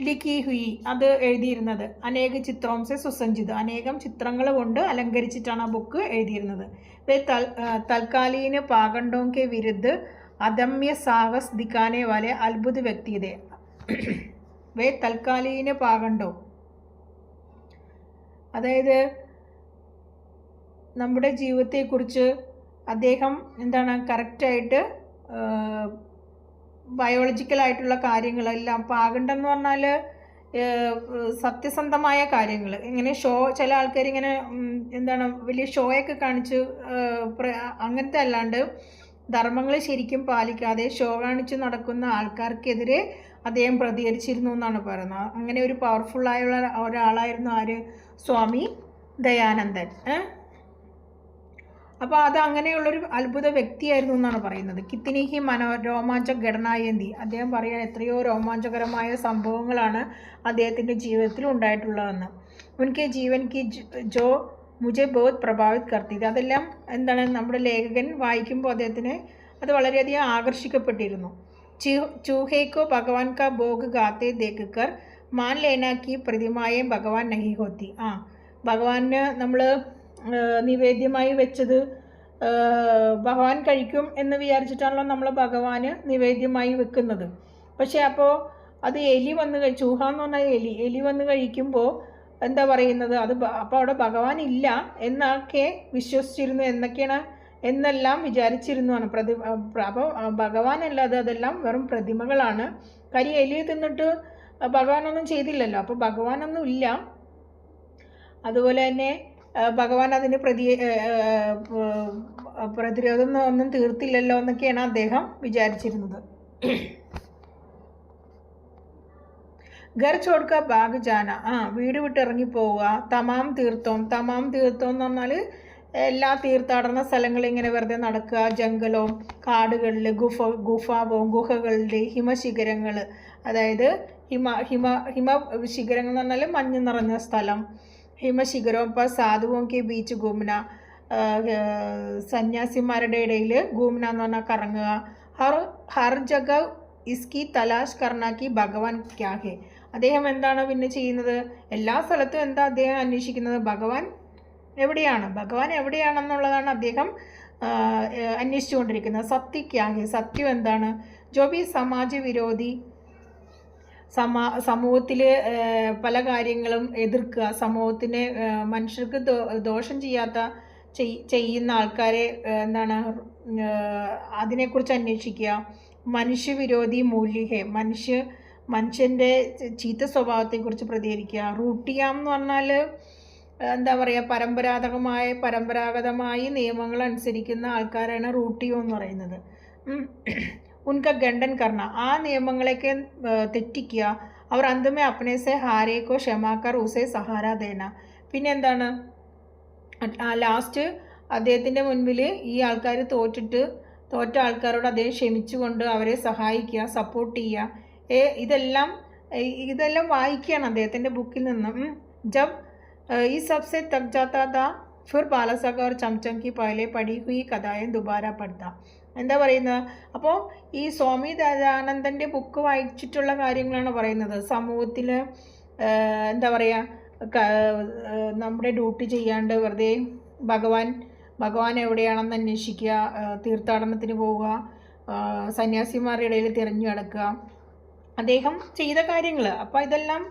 ലിഖി ഹുയി അത് എഴുതിയിരുന്നത്. അനേക ചിത്രോംസെ സുസഞ്ചിത്, അനേകം ചിത്രങ്ങൾ കൊണ്ട് അലങ്കരിച്ചിട്ടാണ് ആ ബുക്ക് എഴുതിയിരുന്നത്. തൽക്കാലീന പാഖണ്ഡോं के विरुद्ध अदम्य साहस दिखाने वाले अद्भुत व्यक्ति थे. വേ തൽക്കാലീന പാഖണ്ഡോ, അതായത് നമ്മുടെ ജീവിതത്തെക്കുറിച്ച് അദ്ദേഹം എന്താണ് കറക്റ്റായിട്ട് ബയോളജിക്കലായിട്ടുള്ള കാര്യങ്ങളെല്ലാം, പാഖണ്ഡം എന്ന് പറഞ്ഞാൽ സത്യസന്ധമായ കാര്യങ്ങൾ, ഇങ്ങനെ ചില ആൾക്കാർ ഇങ്ങനെ എന്താണ് വലിയ ഷോയൊക്കെ കാണിച്ച് അങ്ങനത്തെ അല്ലാണ്ട് ധർമ്മങ്ങൾ ശരിക്കും പാലിക്കാതെ ഷോ കാണിച്ചു നടക്കുന്ന ആൾക്കാർക്കെതിരെ അദ്ദേഹം പ്രതികരിച്ചിരുന്നു എന്നാണ് പറയുന്നത്. അങ്ങനെ ഒരു പവർഫുള്ളായുള്ള ഒരാളായിരുന്നു ആര്? സ്വാമി ദയാനന്ദൻ. അപ്പോൾ അത് അങ്ങനെയുള്ളൊരു അത്ഭുത വ്യക്തിയായിരുന്നു എന്നാണ് പറയുന്നത്. കിത്തിനി ഹി രോമാഞ്ചക ഘടനായന്തി, അദ്ദേഹം പറയാൻ എത്രയോ രോമാഞ്ചകരമായ സംഭവങ്ങളാണ് അദ്ദേഹത്തിൻ്റെ ജീവിതത്തിൽ ഉണ്ടായിട്ടുള്ളതെന്ന്. ഉൻകെ ജീവൻ കി ജോ മുझे बहुत പ്രഭാവിത് കർത്തി, അതെല്ലാം എന്താണ് നമ്മുടെ ലേഖകൻ വായിക്കുമ്പോൾ അദ്ദേഹത്തിന് അത് വളരെയധികം ആകർഷിക്കപ്പെട്ടിരുന്നു. ചൂഹേക്കോ ഭഗവാൻ കാ ഭോഗ് ഗാത്തെ ദേഖ് കർ മാൻ ലേന കി പ്രതിമായേം ഭഗവാൻ നഹി ഹോത്തി. ഭഗവാന് നമ്മൾ നിവേദ്യമായി വെച്ചത് ഭഗവാൻ കഴിക്കും എന്ന് വിചാരിച്ചിട്ടാണല്ലോ നമ്മൾ ഭഗവാന് നിവേദ്യമായി വെക്കുന്നത്. പക്ഷേ അപ്പോൾ അത് എലി വന്ന് ചൂഹ എന്ന് പറഞ്ഞാൽ എലി വന്ന് കഴിക്കുമ്പോൾ എന്താ പറയുന്നത്, അത് അപ്പോൾ അവിടെ ഭഗവാൻ ഇല്ല എന്നൊക്കെ വിശ്വസിച്ചിരുന്നു എന്നെല്ലാം വിചാരിച്ചിരുന്നതാണ്. അപ്പോൾ ഭഗവാനല്ലാതെ അതെല്ലാം വെറും പ്രതിമകളാണ്. കാര്യം എലി തിന്നിട്ട് ഭഗവാനൊന്നും ചെയ്തില്ലല്ലോ, അപ്പോൾ ഭഗവാനൊന്നും ഇല്ല. അതുപോലെ തന്നെ ഭഗവാൻ അതിന് പ്രതിരോധം ഒന്നും തീർത്തില്ലല്ലോ എന്നൊക്കെയാണ് അദ്ദേഹം വിചാരിച്ചിരുന്നത്. ഘർ ചോഡ്ക ബാഗ് ജാന, വീട് വിട്ട് ഇറങ്ങിപ്പോവുക. തമാം തീർത്ഥം എന്ന് പറഞ്ഞാൽ എല്ലാ തീർത്ഥാടന സ്ഥലങ്ങളും ഇങ്ങനെ വെറുതെ നടക്കുക. ജംഗലവും കാടുകളിൽ ഗുഹകളിൽ ഹിമശിഖരങ്ങൾ, അതായത് ഹിമശിഖരങ്ങൾ എന്ന് പറഞ്ഞാൽ മഞ്ഞ് നിറഞ്ഞ സ്ഥലം. ഹിമശിഖരവും ഇപ്പോൾ സാധുവും കെ ബീച്ച് ഗൂമന, സന്യാസിമാരുടെ ഇടയിൽ ഗൂമന എന്ന് പറഞ്ഞാൽ കറങ്ങുക. ഹർ ജഗ ഇസ്കി തലാഷ് കർണാക്കി ഭഗവാൻ ക്യാ ഹെ, അദ്ദേഹം എന്താണ് പിന്നെ ചെയ്യുന്നത്? എല്ലാ സ്ഥലത്തും എന്താ അദ്ദേഹം അന്വേഷിക്കുന്നത്? ഭഗവാൻ എവിടെയാണെന്നുള്ളതാണ് അദ്ദേഹം അന്വേഷിച്ചുകൊണ്ടിരിക്കുന്നത്. സത്യ ക്യാ ഹെ, സത്യം എന്താണ്? ജോ ബി സമാജ വിരോധി, സമൂഹത്തിൽ പല കാര്യങ്ങളും എതിർക്കുക, സമൂഹത്തിന് മനുഷ്യർക്ക് ദോഷം ചെയ്യുന്ന ആൾക്കാരെ എന്താണ് അതിനെക്കുറിച്ച് അന്വേഷിക്കുക. മനുഷ്യവിരോധി മൂല്യഹേ, മനുഷ്യൻ്റെ ചീത്ത സ്വഭാവത്തെക്കുറിച്ച് പ്രതികരിക്കുക. റൂട്ടിയാം എന്ന് പറഞ്ഞാൽ എന്താ പറയുക, പരമ്പരാഗതമായി നിയമങ്ങൾ അനുസരിക്കുന്ന ആൾക്കാരാണ് റൂട്ടിയോ എന്ന് പറയുന്നത്. ഉൻക ഖണ്ഡൻ കർണ, ആ നിയമങ്ങളൊക്കെ തെറ്റിക്കുക. അവർ അന്തമേ അപ്നേസെ ഹാരേക്കോ ക്ഷമാക്കർ ഉസേ സഹാര ദേന. പിന്നെ എന്താണ് ലാസ്റ്റ് അദ്ദേഹത്തിൻ്റെ മുൻപിൽ ഈ ആൾക്കാർ തോറ്റ ആൾക്കാരോട് അദ്ദേഹം ക്ഷമിച്ചുകൊണ്ട് അവരെ സഹായിക്കുക, സപ്പോർട്ട് ചെയ്യുക. ഇതെല്ലാം വായിക്കുകയാണ് അദ്ദേഹത്തിൻ്റെ ബുക്കിൽ നിന്നും. ജബ് ഈ സബ്സെ തക് ജാത്താ താ ഫിർ ബാലസഖ और ചംചം की पहले पढ़ी हुई कथाएं दोबारा पढ़ता. എന്താ പറയുന്നത്? അപ്പോൾ ഈ സ്വാമി ദയാനന്ദൻ്റെ ബുക്ക് വായിച്ചിട്ടുള്ള കാര്യങ്ങളാണ് പറയുന്നത്. സമൂഹത്തിൽ എന്താ പറയുക, നമ്മുടെ ഡ്യൂട്ടി ചെയ്യാണ്ട് വെറുതെ ഭഗവാൻ എവിടെയാണെന്ന് അന്വേഷിക്കുക, തീർത്ഥാടനത്തിന് പോവുക, സന്യാസിമാരുടെ ഇടയിൽ തിരഞ്ഞു നടക്കുക, അദ്ദേഹം ചെയ്ത കാര്യങ്ങൾ. അപ്പോൾ ഇതെല്ലാം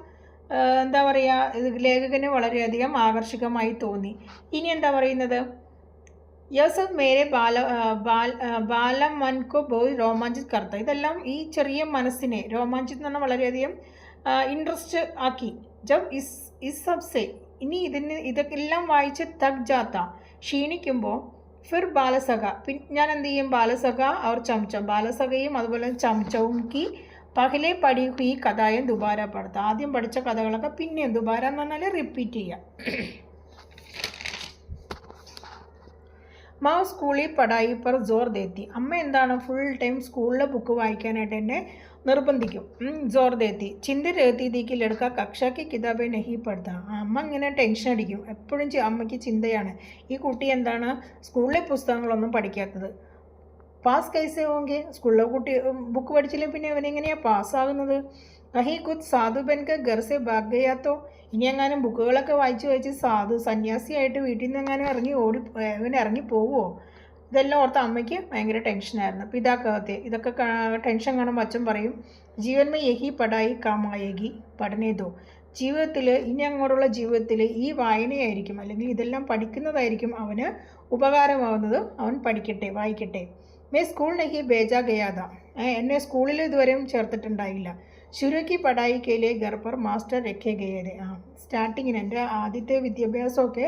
എന്താ പറയുക, ഇത് ലേഖകന് വളരെയധികം ആകർഷകമായി തോന്നി. ഇനി എന്താ പറയുന്നത്, യസബ് മേരെ ബാലം മൻകോ ബോയ് രോമാഞ്ചിത് കർത്ത. ഇതെല്ലാം ഈ ചെറിയ മനസ്സിനെ രോമാഞ്ചിത് എന്ന് പറഞ്ഞാൽ വളരെയധികം ഇൻട്രസ്റ്റ് ആക്കി. ജബ് ഇസ് സബ്സെ, ഇനി ഇതെല്ലാം വായിച്ച് തക് ജാത്ത, ക്ഷീണിക്കുമ്പോൾ ഫിർ ബാലസഖ, ഞാൻ എന്ത് ചെയ്യും? ബാലസഖ അവർ ചംചം, ബാലസഖയും അതുപോലെ ചംചവും കി പഹലെ പഠി ഹുയി കഥായും ദുബാര പഠിത്ത. ആദ്യം പഠിച്ച കഥകളൊക്കെ പിന്നെയും ദുബാര എന്ന് പറഞ്ഞാൽ റിപ്പീറ്റ് ചെയ്യുക. മാ സ്കൂളിൽ പഠായി പർ ജോർ ദേത്തി, അമ്മ എന്താണ് ഫുൾ ടൈം സ്കൂളിലെ ബുക്ക് വായിക്കാനായിട്ട് എന്നെ നിർബന്ധിക്കും. ജോർ ദേത്തി ചിന്ത രഹത്തി തീക്ക് ലടുക്ക കക്ഷാക്കി കിതാബെ നഹി പഠിത്ത. അമ്മ ഇങ്ങനെ ടെൻഷൻ അടിക്കും എപ്പോഴും. അമ്മയ്ക്ക് ചിന്തയാണ്, ഈ കുട്ടി എന്താണ് സ്കൂളിലെ പുസ്തകങ്ങളൊന്നും പഠിക്കാത്തത്. പാസ് കൈസേ ഹോങ്കെ, സ്കൂളിലെ കുട്ടി ബുക്ക് പഠിച്ചില്ലെങ്കിൽ പിന്നെ അവനെങ്ങനെയാണ് പാസ്സാകുന്നത്? കഹി കുത്ത് സാധു ബൻക ഗർസെ ഭാഗ് ഗയാത്തോ, ഇനി എങ്ങാനും ബുക്കുകളൊക്കെ വായിച്ച് സാധു സന്യാസിയായിട്ട് വീട്ടിൽ നിന്ന് എങ്ങാനും ഇറങ്ങി പോവുമോ? ഇതെല്ലാം ഓർത്ത് അമ്മയ്ക്ക് ഭയങ്കര ടെൻഷനായിരുന്നു. പിതാക്കകത്തെ ഇതൊക്കെ ടെൻഷൻ കാണുമ്പോൾ അച്ഛൻ പറയും, ജീവന്മേ യഹി പഠായി കാമായേകി പഠനേതോ, ജീവിതത്തിൽ ഇനി അങ്ങോട്ടുള്ള ജീവിതത്തിൽ ഈ വായനയായിരിക്കും അല്ലെങ്കിൽ ഇതെല്ലാം പഠിക്കുന്നതായിരിക്കും അവന് ഉപകാരമാവുന്നത്. അവൻ വായിക്കട്ടെ. മേ സ്കൂൾ നഹി ബേജാ ഗയാത, എന്നെ സ്കൂളിൽ ഇതുവരെയും ചേർത്തിട്ടുണ്ടായില്ല. ശുരുക്കി പഠായി കേലെ ഗർഭർ മാസ്റ്റർ രഖേ ഗയേത്. സ്റ്റാർട്ടിങ്ങിന് എൻ്റെ ആദ്യത്തെ വിദ്യാഭ്യാസമൊക്കെ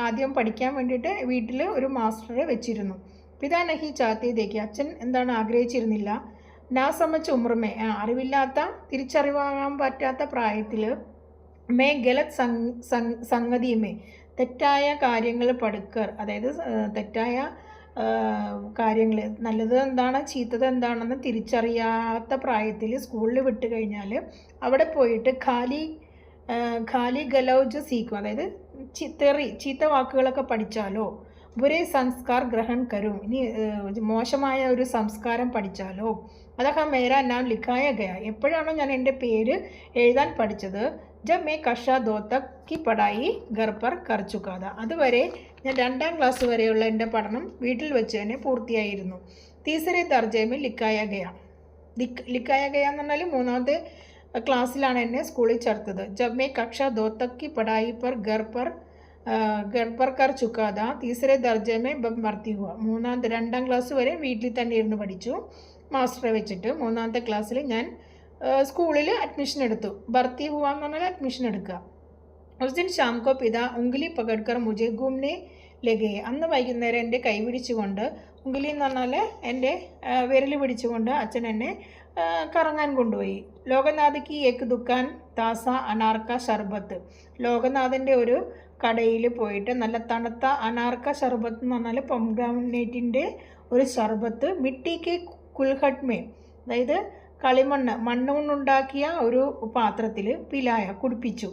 ആദ്യം പഠിക്കാൻ വേണ്ടിയിട്ട് വീട്ടിൽ ഒരു മാസ്റ്ററെ വെച്ചിരുന്നു. പിതാ നഹി ചാത്തേ ദേക്കി, അച്ഛൻ എന്താണ് ആഗ്രഹിച്ചിരുന്നില്ല. നാ സമച്ച് ഉമ്രമേ, അറിവില്ലാത്ത തിരിച്ചറിവാകാൻ പറ്റാത്ത പ്രായത്തിൽ, മേ ഗലത് സംഗതിയുമേ, തെറ്റായ കാര്യങ്ങൾ പഠിക്കർ, അതായത് തെറ്റായ കാര്യങ്ങൾ, നല്ലത് എന്താണ് ചീത്തത് എന്താണെന്ന് തിരിച്ചറിയാത്ത പ്രായത്തിൽ സ്കൂളിൽ വിട്ട് കഴിഞ്ഞാൽ അവിടെ പോയിട്ട് ഖാലി ഗലൗജ് സീക്കും, അതായത് ചീത്ത വാക്കുകളൊക്കെ പഠിച്ചാലോ, ബുരേ സംസ്കാർ ഗ്രഹൺ കരും, ഇനി മോശമായ ഒരു സംസ്കാരം പഠിച്ചാലോ, അതൊക്കെ മേരാ നാം ലിഖായ ഗയ, എപ്പോഴാണോ ഞാൻ എൻ്റെ പേര് എഴുതാൻ പഠിച്ചത്, ജബ് മേ കക്ഷ ദോ തക് കി പഠായി ഘർ പർ കർ ചുക്കാ താ, അതുവരെ ഞാൻ 2ാം ക്ലാസ് വരെയുള്ള എൻ്റെ പഠനം വീട്ടിൽ വെച്ച് തന്നെ പൂർത്തിയായിരുന്നു. തീസരെ ദർജയമേ ലിഖായ ഗയ, ലിഖായ ഗയ എന്ന് പറഞ്ഞാൽ 3ാമത്തെ ക്ലാസ്സിലാണ് എന്നെ സ്കൂളിൽ ചേർത്തത്. ജബ് മേ കക്ഷ ദോ തക് കി പഠായി പർ ഘർ പർ കർ ചുക്കാ താ, തീസരെ ദർജയമേ ബബ് ഭർത്തി ഹുവ, 2ാം ക്ലാസ് വരെ വീട്ടിൽ തന്നെ ഇരുന്ന് പഠിച്ചു മാസ്റ്ററെ വെച്ചിട്ട്. 3ാമത്തെ ക്ലാസ്സിൽ ഞാൻ സ്കൂളിൽ അഡ്മിഷൻ എടുത്തു. ഭർത്തി ഹുവ എന്ന് പറഞ്ഞാൽ അഡ്മിഷൻ എടുക്കുക. ഉസ് ദിൻ ഷാം കോ പിതാ ഉംഗലി പകഡ്കർ മുझे घूमने ले गए, അന്ന് വൈകുന്നേരം എൻ്റെ കൈ പിടിച്ചുകൊണ്ട്, ഉംഗലി എന്ന് പറഞ്ഞാൽ എൻ്റെ വിരൽ പിടിച്ചുകൊണ്ട് അച്ഛൻ എന്നെ കറങ്ങാൻ കൊണ്ടുപോയി. ലോകനാഥ് കി ഏക് ദുക്കാൻ താസ അനാർക്ക ഷർബത്ത്, ലോകനാഥൻ്റെ ഒരു കടയിൽ പോയിട്ട് നല്ല തണുത്ത അനാർക്ക ഷർബത്ത് എന്ന് പറഞ്ഞാൽ പൊംഗ്രാനേറ്റിൻ്റെ ഒരു ഷർബത്ത്, മിട്ടി കെ കുൽഹട്ട് മേ, അതായത് മണ്ണ് കൊണ്ടുണ്ടാക്കിയ ഒരു പാത്രത്തിൽ പിലായ കുടിപ്പിച്ചു.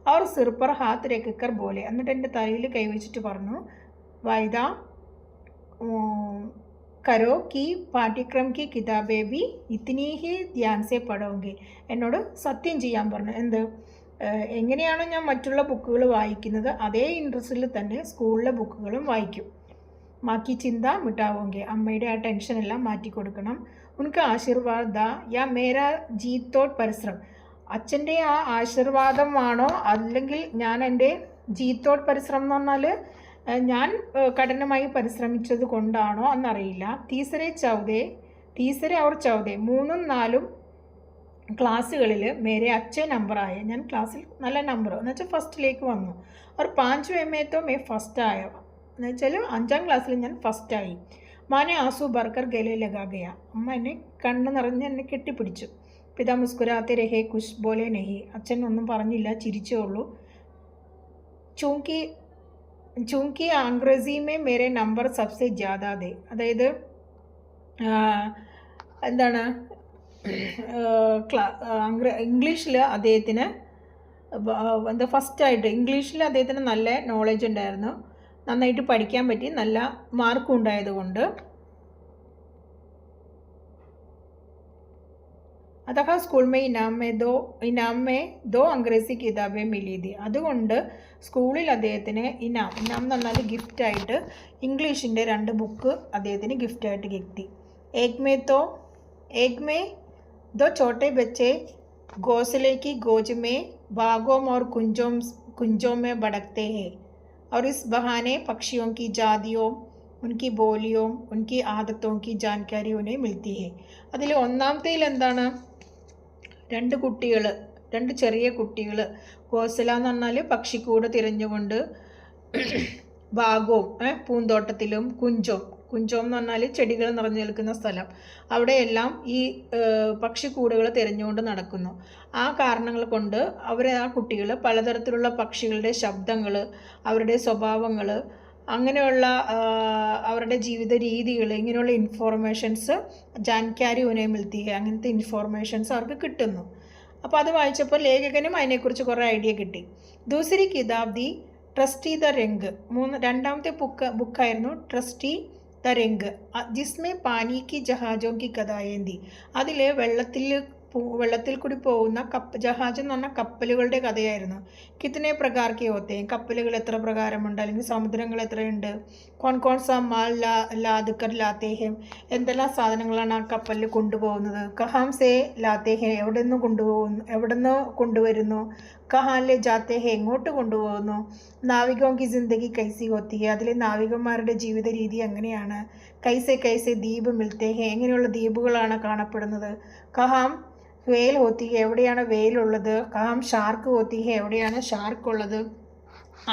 അവർ സിർപ്പർ ഹാത്ത് രക്കർ പോലെ, എന്നിട്ട് എൻ്റെ തലയിൽ കൈവച്ചിട്ട് പറഞ്ഞു, വൈദ കരോ കി പാഠ്യക്രം കി കിതാബേ ബി ഇത്തിനി ഹി ധ്യാൻ സെ പഠോങ്കി, എന്നോട് സത്യം ചെയ്യാൻ പറഞ്ഞു. എന്ത്, എങ്ങനെയാണോ ഞാൻ മറ്റുള്ള ബുക്കുകൾ വായിക്കുന്നത് അതേ ഇൻട്രസ്റ്റിൽ തന്നെ സ്കൂളിലെ ബുക്കുകളും വായിക്കും. മാക്കി ചിന്ത മിട്ടാവോങ്കി, അമ്മയുടെ ആ ടെൻഷനെല്ലാം മാറ്റിക്കൊടുക്കണം. ഉനക്ക് ആശീർവാദ യാ മേരാ ജീത്തോട്ട് പരിശ്രം, അച്ഛൻ്റെ ആ ആശീർവാദമാണോ അല്ലെങ്കിൽ ഞാൻ എൻ്റെ ജീത്തോട്ട് പരിശ്രമം എന്ന് പറഞ്ഞാൽ ഞാൻ കഠിനമായി പരിശ്രമിച്ചത് കൊണ്ടാണോ എന്നറിയില്ല. തീസരെ അവർ ചൗദേ 3ഉം 4ഉം ക്ലാസ്സുകളിൽ മേരെ അച്ഛൻ നമ്പറായ, ഞാൻ ക്ലാസ്സിൽ നല്ല നമ്പർ എന്ന് വെച്ചാൽ ഫസ്റ്റിലേക്ക് വന്നു. അവർ 5 എമ്മേത്തോ മേ ഫസ്റ്റ് ആയ, എന്ന് വെച്ചാൽ 5ാം ക്ലാസ്സിൽ ഞാൻ ഫസ്റ്റായി. മാനെ ആസു ബർക്കർ ഗലെ ലഗാകയ, അമ്മ എന്നെ കണ്ണ് നിറഞ്ഞ് എന്നെ കെട്ടിപ്പിടിച്ചു. പിതാ മുസ്കുരാത്തെ രഹേ കുഷ് ബോലെ നെഹി, അച്ഛൻ ഒന്നും പറഞ്ഞില്ല, ചിരിച്ചേ ഉള്ളൂ. ചൂങ്കി അംഗ്രേസി മേ മേരെ നമ്പർ സബ്സെ ജ്യാദാ ദേ, അതായത് എന്താണ് ഇംഗ്ലീഷിൽ അദ്ദേഹത്തിന് എന്താ ഫസ്റ്റായിട്ട് ഇംഗ്ലീഷിൽ അദ്ദേഹത്തിന് നല്ല നോളജ് ഉണ്ടായിരുന്നു, നന്നായിട്ട് പഠിക്കാൻ പറ്റി, നല്ല മാർക്കും ഉണ്ടായതുകൊണ്ട്. അതഹ സ്കൂൾ മേ ഇനാം മേ ദോ അംഗ്രേസി കിതാബേ മിലി തി, അതുകൊണ്ട് സ്കൂളിൽ അദ്ദേഹത്തിന് ഇനാം എന്ന് പറഞ്ഞാൽ ഗിഫ്റ്റായിട്ട് ഇംഗ്ലീഷിൻ്റെ 2 ബുക്ക് അദ്ദേഹത്തിന് ഗിഫ്റ്റായിട്ട് കിട്ടി. एक में दो छोटे बच्चे घोंसले की गोज में बागों और कुंजों में भटकते हैं और इस बहाने पक्षियों की जातियों, उनकी बोलियों, उनकी आदतों की जानकारी उन्हें मिलती है. അതിൽ ഒന്നാമത്തേൽ എന്താണ്, 2 ചെറിയ കുട്ടികൾ ഘോസല എന്ന് പറഞ്ഞാൽ പക്ഷിക്കൂട് തിരഞ്ഞുകൊണ്ട്, ഭാഗവും പൂന്തോട്ടത്തിലും, കുഞ്ചോം എന്ന് പറഞ്ഞാൽ ചെടികൾ നിറഞ്ഞു നിൽക്കുന്ന സ്ഥലം, അവിടെയെല്ലാം ഈ പക്ഷിക്കൂടുകൾ തിരഞ്ഞുകൊണ്ട് നടക്കുന്നു. ആ കാരണങ്ങൾ കൊണ്ട് ആ കുട്ടികൾ പലതരത്തിലുള്ള പക്ഷികളുടെ ശബ്ദങ്ങൾ, അവരുടെ സ്വഭാവങ്ങൾ, അങ്ങനെയുള്ള അവരുടെ ജീവിത രീതികൾ, ഇങ്ങനെയുള്ള ഇൻഫോർമേഷൻസ് ജാൻകാരി ഉനെ മിൽത്തി, അങ്ങനത്തെ ഇൻഫോർമേഷൻസ് അവർക്ക് കിട്ടുന്നു. അപ്പോൾ അത് വായിച്ചപ്പോൾ ലേഖകനും അതിനെക്കുറിച്ച് കുറേ ഐഡിയ കിട്ടി. ദൂസരി കിതാബ് ദി ട്രസ്റ്റി ദ രംഗ്, 2ാമത്തെ ബുക്കായിരുന്നു ട്രസ്റ്റി ദ രംഗ്, ജിസ്മേ പാനി കി ജഹാജോ കി കഥായേന്തി, അതിൽ വെള്ളത്തിൽ കൂടി പോകുന്ന ജഹാജ് എന്ന് പറഞ്ഞാൽ കപ്പലുകളുടെ കഥയായിരുന്നു. കിത്തനെ പ്രകാർക്കെ ഹോത്തെ, കപ്പലുകൾ എത്ര പ്രകാരമുണ്ട്, അല്ലെങ്കിൽ സമുദ്രങ്ങൾ എത്രയുണ്ട്, കോൺ സാ മാൽ ലാദ് കർ ലാത്തേ ഹെ, എന്തെല്ലാം സാധനങ്ങളാണ് ആ കപ്പലിൽ കൊണ്ടുപോകുന്നത്, കഹാം സേ ലാത്തേ ഹെ, എവിടെ നിന്ന് കൊണ്ടുവരുന്നു, കഹാനിലെ ജാത്തേ ഹെ, എങ്ങോട്ട് കൊണ്ടുപോകുന്നു, നാവികോം കി ജിന്ദഗി കൈസി ഹോത്തി ഹെ, അതിലെ നാവികന്മാരുടെ ജീവിത രീതി എങ്ങനെയാണ്, കൈസെ ദ്വീപ് മിൽത്തേ ഹെ, എങ്ങനെയുള്ള ദ്വീപുകളാണ് കാണപ്പെടുന്നത്, കഹാം വേൽ ഹോത്തി ഹെ, എവിടെയാണ് വേലുള്ളത്, കഹാം ഷാർക്ക് ഹോത്തി ഹെ, എവിടെയാണ് ഷാർക്ക് ഉള്ളത്,